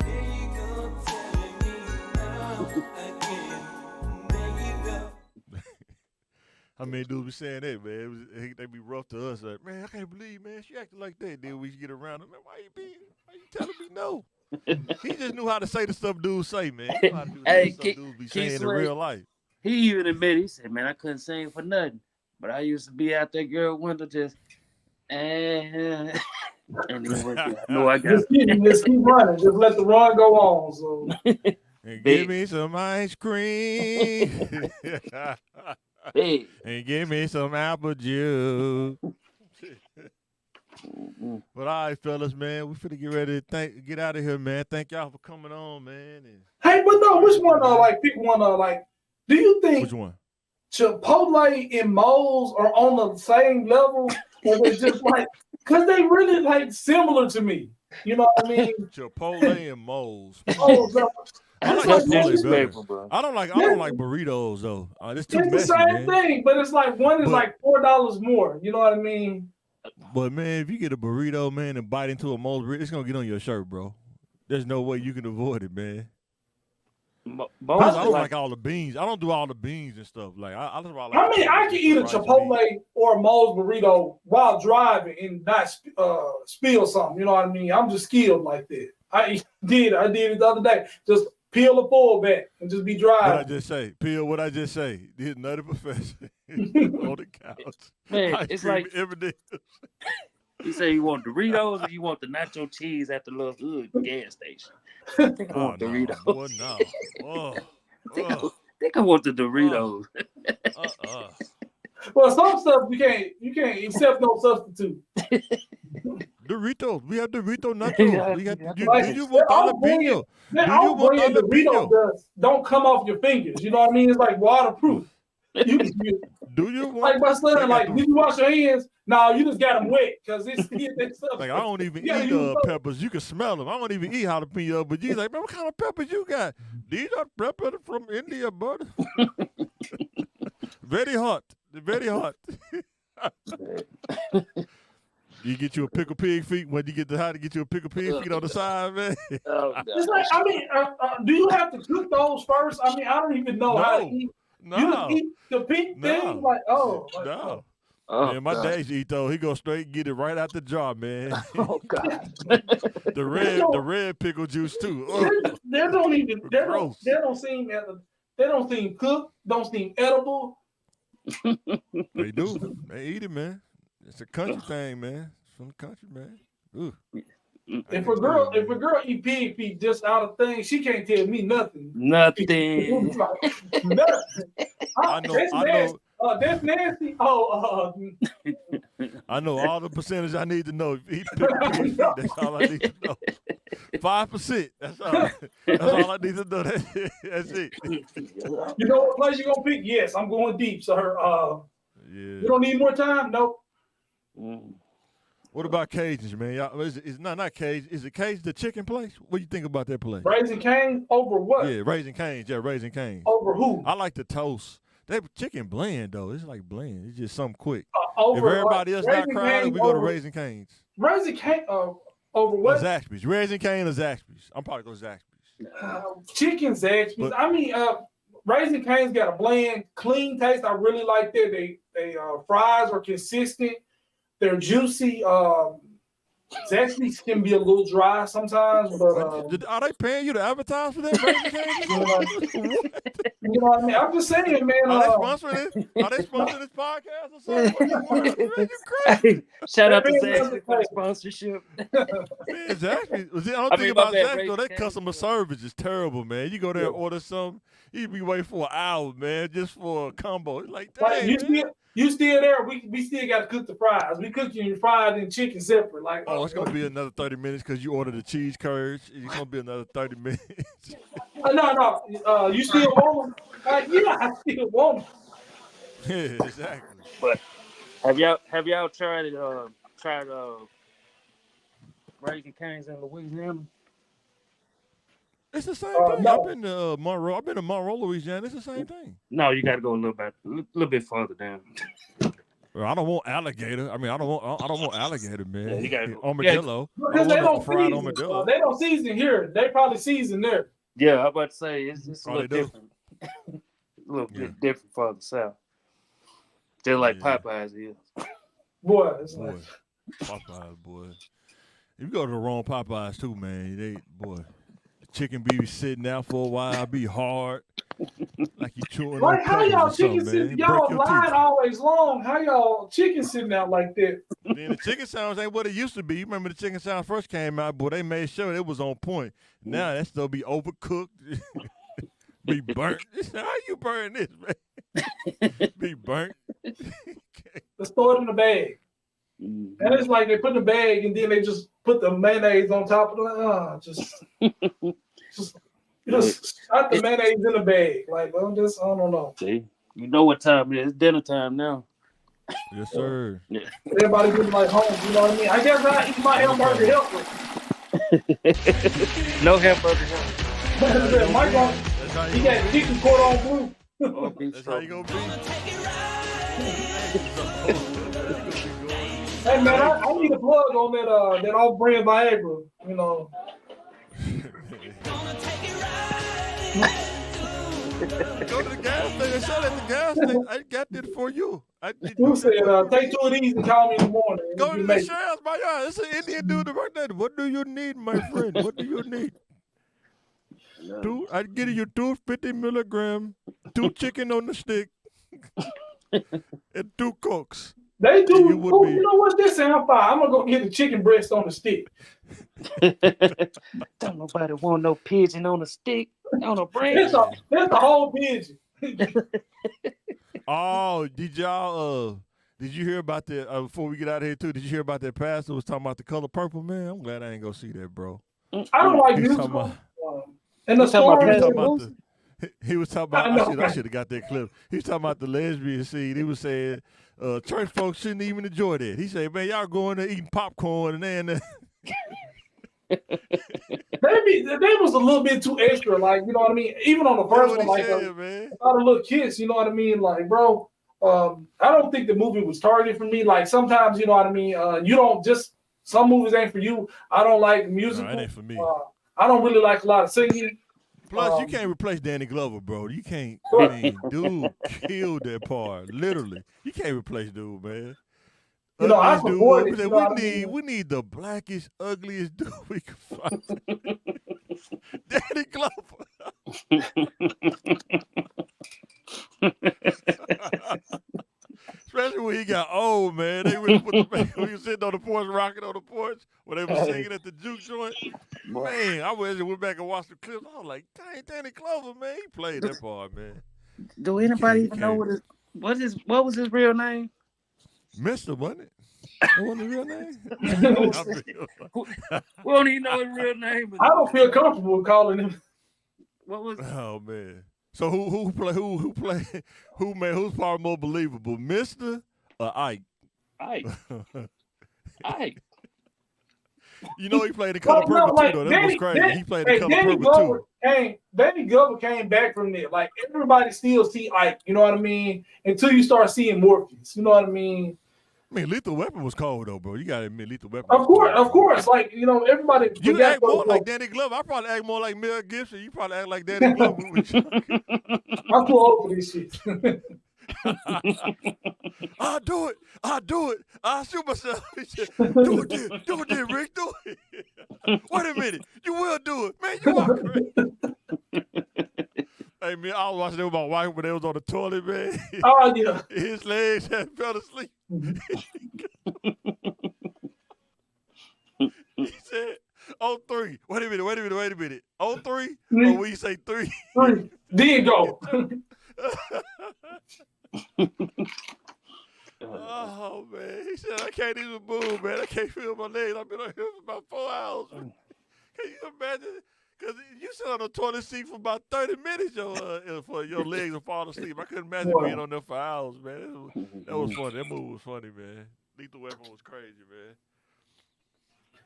How many dudes be saying that, man? They be rough to us. Like, man, I can't believe, man, she acted like that. Then we get around them, man, why you telling me no? He just knew how to say the stuff dudes say, man. He knew how to do Hey, the stuff dudes be saying in Sweat, real life. He even admitted, he said, man, I couldn't sing for nothing. But I used to be out there, girl window just, and then work out. No, I got Just keep running. Just let the run go on. So And give me some ice cream. big. And give me some apple juice. But all right, fellas, man, we finna get ready to get out of here, man. Thank y'all for coming on, man. And hey, but no, which one like people wanna like? Do you think which one? Chipotle and Moe's are on the same level? Or they just like, cause they really like similar to me. You know what I mean? Chipotle and Moe's. Oh, so, I like That's Chipotle better. disrespectful, bro. I don't like burritos though. It's too it's the messy, same man. thing, but it's like one is But- like $4 more. You know what I mean? But man, if you get a burrito, man, and bite into a Moe's burrito, it's gonna get on your shirt, bro. There's no way you can avoid it, man. Both I don't like all the beans. I don't do all the beans and stuff. Like I I can eat a rice and Chipotle beans. or a Moe's burrito while driving and not spill something. You know what I mean? I'm just skilled like that. I did it the other day. Just peel the foil back and just be What I driving. just say? Peel what I just say. Did Nutty Professor on the couch. Man, Ice it's cream like every day. you say you want Doritos or you want the nacho cheese at the little hood gas station. I think I want Doritos. Boy, no. Oh, I think I want the Doritos. Well, some stuff you can't accept no substitute. Doritos. We have Dorito nachos. We got, Like, do you want jalapeno? That Do you want Dorito jalapeno? does don't come off your fingers. You know what I mean? It's like waterproof. You, Do you want? like my son, They like, got did you wash your hands? No, you just got them wet because it's that stuff. Like I don't even Yeah, eat you- peppers. You can smell them. I don't even eat jalapeno. But you like, man, what kind of peppers you got? These are peppers from India, bud. Very hot. Very hot. You get you a pickle pig feet when you get the how to get you a pickle pig feet on the side, man. Oh, It's like, I mean, do you have to cook those first? I mean, I don't even know how to No. eat. You No, just eat the pink No. thing? Like, oh. Like, no. oh, Man, my God. dad's eat though. He go straight get it right out the jar, man. Oh God. The red pickle juice too. Ugh. They don't even. Gross. They don't seem cooked. Don't seem edible. They do. They eat it, man. It's a country thing, man. It's from the country, man. Ooh. If a girl eat pig feet just out of thing, she can't tell me nothing. Nothing. Nothing. I know. That's nasty. Oh, I know all the percentage I need to know. If he picked pig feet, that's all I need to know. 5%. That's all. That's all I need to know. That's it. you know what place you gonna pick? Yes, I'm going deep, sir. Yeah. You don't need more time? Nope. What about Cajuns, man? Y'all, it's not Cajun. Is it Cajun, the chicken place? What do you think about that place? Raising Cane's over what? Yeah, Raising Cane's. Yeah, Raising Cane's. Over who? I like the toast. That chicken bland though. It's like bland. It's just something quick. Over if everybody else not Raising crowded, Cane's we go to over- Raising Cane's. Raising Cane over Or what? Zaxby's. Raising Cane or Zaxby's. I'm probably going to Zaxby's. Chicken Zaxby's. But- I mean, Raising Cane's got a bland, clean taste. I really like that. They fries are consistent. They're juicy. Zaxby's can be a little dry sometimes, but Are they paying you to advertise for that? Raising Cane's? you know what I mean. I'm just saying, man. Are they sponsoring it? Are they sponsoring this podcast or something? Man, you crazy. Shout out to Man, Zaxby for the sponsorship. Man, Zaxby's. I don't I think mean, about my bad, Zaxby's. Raising Their Cane's, customer service is terrible, man. You go there and order something, you be waiting for an hour, man, just for a combo. It's like, dang, you still there? We still got to cook the fries. We cooking your fries and chicken separate. Like, oh, it's gonna be another 30 minutes because you ordered the cheese curds. It's gonna be another 30 minutes. No. You still want them? Yeah, I still want them. Yeah, exactly. But have y'all tried Raising Cane's in Louisiana? It's the same thing. No. I've been to Monroe. I've been to Monroe, Louisiana. It's the same thing. No, you got to go a little bit further down. Well, I don't want alligator. I mean, I don't want alligator, man. Yeah, you gotta- armadillo. Because I they don't don't want fried season. armadillo. They don't season here. They probably season there. Yeah, I'm about to say it's a Oh, little they do? different. A little bit different further south. Just like Yeah. Popeyes is. Boy, it's Boy, like, Popeyes, boy. If you go to the wrong Popeyes too, man, the chicken be sitting out for a while, be hard, like you chewing like on how pebbles y'all or something, chicken sitting? man. Y'all Break your line teeth. always long. How y'all chicken sitting out like that? Then the chicken sounds ain't what it used to be. You remember the chicken sound first came out, boy, they made sure it was on point. Now that still be overcooked, be burnt. How you burn this, man? Be burnt. Let's throw it in the bag. Mhm. And it's like they put in the bag and then they just put the mayonnaise on top of it. Just shot the mayonnaise in the bag. Like, I don't know. See, you know what time it is? It's dinner time now. Yes, sir. Everybody getting like home, you know what I mean? I guess I eat my hamburger healthy. No hamburger. Mike, That's how he you got gonna chicken cordon bleu. Or beef That's how you stroganoff. gonna be. Hey man, I need a plug on that off-brand Viagra. You know, Go to the gas station. Sell at the gas station. I got this for you. who said take 2 of these and call me in the morning? Go to You the make- sheriff's, my yard. It's an Indian dude right there. What do you need, my friend? What do you need? I'd give you 250 milligram, 2 chicken on the stick, and 2 cokes. They do. You would Oh, be- you know what? This sound fire. I'm gonna go get the chicken breast on the stick. Don't nobody want no pigeon on a stick, on a branch. That's the whole pigeon. Oh, did y'all? Did you hear about that? Before we get out of here, too, did you hear about that pastor was talking about The Color Purple? Man, I'm glad I ain't go see that, bro. I don't like He's musical. talking And the He's talking about story. He was talking about. I know. I should have got that clip. He was talking about the lesbian scene. He was saying church folks shouldn't even enjoy that. He said, "Man, y'all going there eating popcorn and then." They was a little bit too extra, like, you know what I mean? Even on the That's first what one, he like said, man. a lot of little kids, you know what I mean? Like, bro, I don't think the movie was targeted for me. Like, sometimes, you know what I mean? You don't just, some movies ain't for you. I don't like music. No, it ain't for me. I don't really like a lot of singing. Plus, you can't replace Danny Glover, bro. You can't. I mean, dude killed that part. Literally, you can't replace dude, man. You know, I Ugliest dude. support it, We said, you know what I mean? we need the blackest, ugliest dude we can find. Danny Glover. Especially when he got old, man. They really put the when you sitting on the porch, rocking on the porch, when they were singing at the juke joint. Man, I went back and watched the clips. I was like, dang, Danny Glover, man, he played that part, man. Do anybody You even know can't- what was his real name? Mister, wasn't it? That wasn't his real name? We don't even know his real name. I don't feel comfortable calling him. What was Oh man. So who who's part more believable, Mister or Ike? Ike? Ike. You know he played in Color Well, Purple no, too, though. That was crazy. He played in Color Danny Purple Glover too. Danny Glover came back from there. Like everybody still see Ike, you know what I mean? Until you start seeing Morpheus, you know what I mean? I mean, Lethal Weapon was cold though, bro. You gotta admit, Lethal Weapon. Of course. Like, you know, everybody You forgot act more those- like Danny Glover. I probably act more like Mel Gibson. You probably act like Danny Glover. I'm too old for this shit. I'll do it. I'll shoot myself. He said, do it, then, Rick. Do it. Wait a minute. You will do it. Man, you are crazy. Hey, man, I was watching it with my wife when they was on the toilet, man. Oh, yeah. His legs had fell asleep. He said, "Oh, 3. Wait a minute. Oh, 3? Or when you say 3? 3. Then go. Oh, man. He said, I can't even move, man. I can't feel my legs. I've been on here for about 4 hours. Can you imagine? Because you sit on the toilet seat for about 30 minutes for your legs to fall asleep. I couldn't imagine being on there for hours, man. That was funny. That movie was funny, man. Lethal Weapon was crazy, man.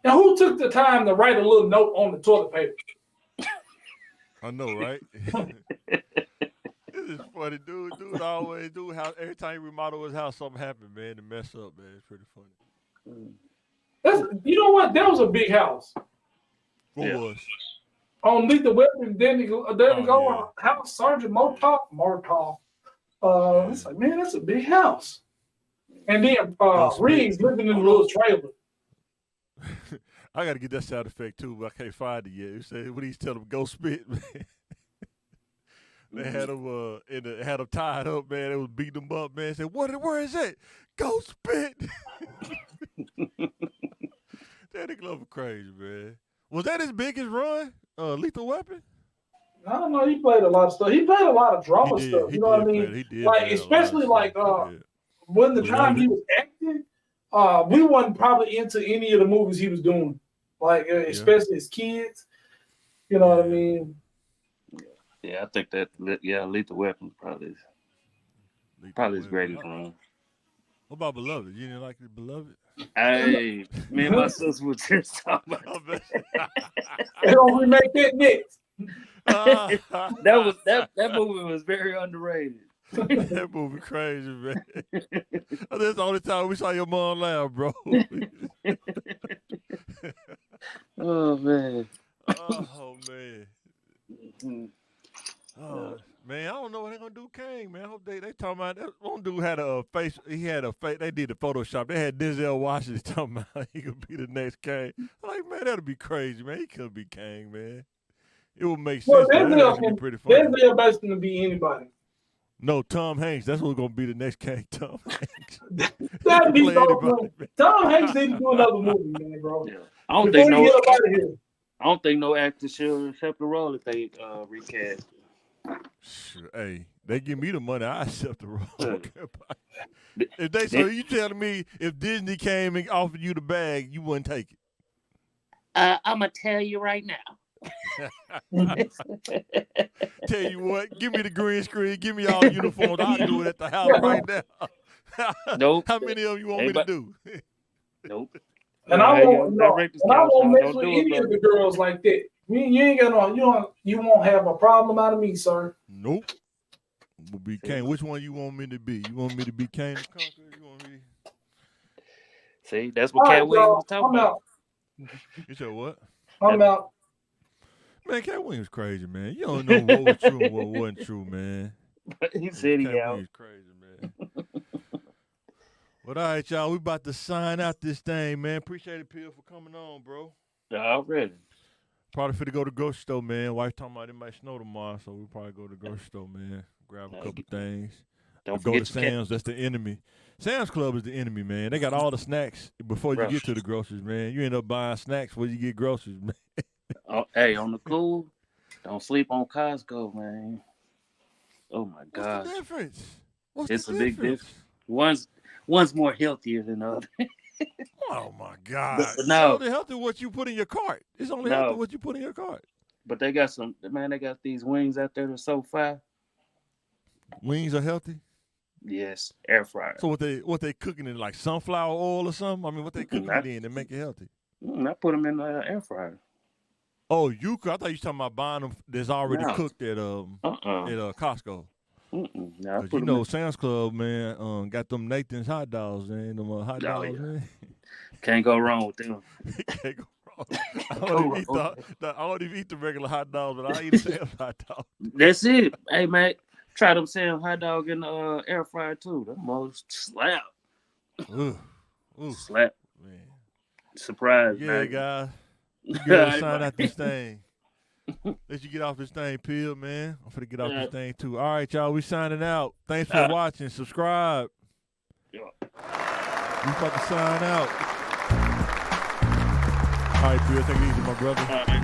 And who took the time to write a little note on the toilet paper? I know, right? This is funny, dude. Dude always do how every time he remodel his house, something happened, man, to mess up, man. It's pretty funny. You know what? That was a big house. What was? On Lethal Weapon, then Oh, go house, Sergeant Murtaugh. It's like, man, that's a big house. And then Riggs living in a little trailer. I got to get that sound effect too, but I can't find it yet. You said when he's telling him go spit, man. They had him had him tied up, man. They was beating him up, man. Said, where is that? Go spit. Danny Glover crazy, man. Was that his biggest run? Lethal Weapon? I don't know. He played a lot of stuff. He played a lot of drama stuff. You know what I mean? He did. Like, especially like when the time he was acting, we wasn't probably into any of the movies he was doing. Like, especially his kids. You know what I mean? Yeah, I think that Lethal Weapon probably his greatest run. What about Beloved? You didn't like the Beloved? Hey, me and my sister were just talking about They don't remake that next. that movie was very underrated. That movie crazy, man. That's the only time we saw your mom laugh, bro. Oh man. Oh man. Oh man, I don't know what they're gonna do, Kang. Man, I hope they talking about that. One dude had a face. He had a face. They did the Photoshop. They had Denzel Washington talking about he could be the next Kang. I'm like, man, that'd be crazy, man. He could be Kang, man. It would make sense. Well, Man. That'd be pretty funny. Denzel basically can be anybody. No, Tom Hanks. That's what's gonna be the next Kang. Tom Hanks. That'd be Play so anybody, funny. man. Tom Hanks need to do another movie, man, bro. Yeah. I don't Before think you get up out of here. I don't think no actor should accept the role if they recast. Sure, hey, they give me the money, I accept the role. Yeah. If they so you telling me if Disney came and offered you the bag, you wouldn't take it? I'm gonna tell you right now. Tell you what, give me the green screen, give me all the uniforms. I'll do it at the house right now. Nope. How many of you want me to do? Nope. And I won't mess Don't with do any it, of the girls like that. You ain't got no. You won't have a problem out of me, sir. Nope. Will be Kane. Which one you want me to be? You want me to be Kane the Conqueror? You want me? See, that's what All Cat right, Williams y'all, was talking I'm about. out. You said what? I'm out. Man, Cat Williams crazy, man. You don't know what was true and what wasn't true, man. He said he Cat out. Williams crazy, man. But all right, y'all, we about to sign out this thing, man. Appreciate it, Peel, for coming on, bro. Already. Probably fit to go to the grocery store, man. Wife talking about it might snow tomorrow, so we'll probably go to the grocery store, man. Grab a couple things. Don't Go to forget your Sam's. That's the enemy. Sam's Club is the enemy, man. They got all the snacks before you Bro. get to the groceries, man. You end up buying snacks before you get groceries, man. Hey, on the cool, don't sleep on Costco, man. Oh my What's God, the difference? What's it's the a big difference? difference. One's more healthier than the other. Oh my God! But It's no. only healthy what you put in your cart. It's only No. healthy what you put in your cart. But they got they got these wings out there that's so fire. Wings are healthy. Yes, air fryer. So what they cooking in like sunflower oil or something? I mean, what they cooking I- it in to make it healthy? I put them in the air fryer. Oh, I thought you was talking about buying them that's already No. cooked at Uh-uh. Costco. No, I 'Cause put you 'em know Sam's Club, man, got them Nathan's hot dogs, man. Them hot Oh, dogs, yeah. man. Can't go wrong with them. Can't go wrong. I Go don't, even wrong. I don't even eat the regular hot dogs, but I eat a Sam's hot dog. That's it. Hey, man, try them Sam hot dog in the air fryer too. Them most slap. Ooh, Slap. man. Surprise, Yeah, man. guys. You gotta Hey, sign man. out this thing. Let you get off this thing, Pill, man. I'm finna get off Yeah. this thing too. All right, y'all. We signing out. Thanks for watching. Subscribe. Yeah. We about to sign out. All right, Pill. Take it easy, my brother. All right,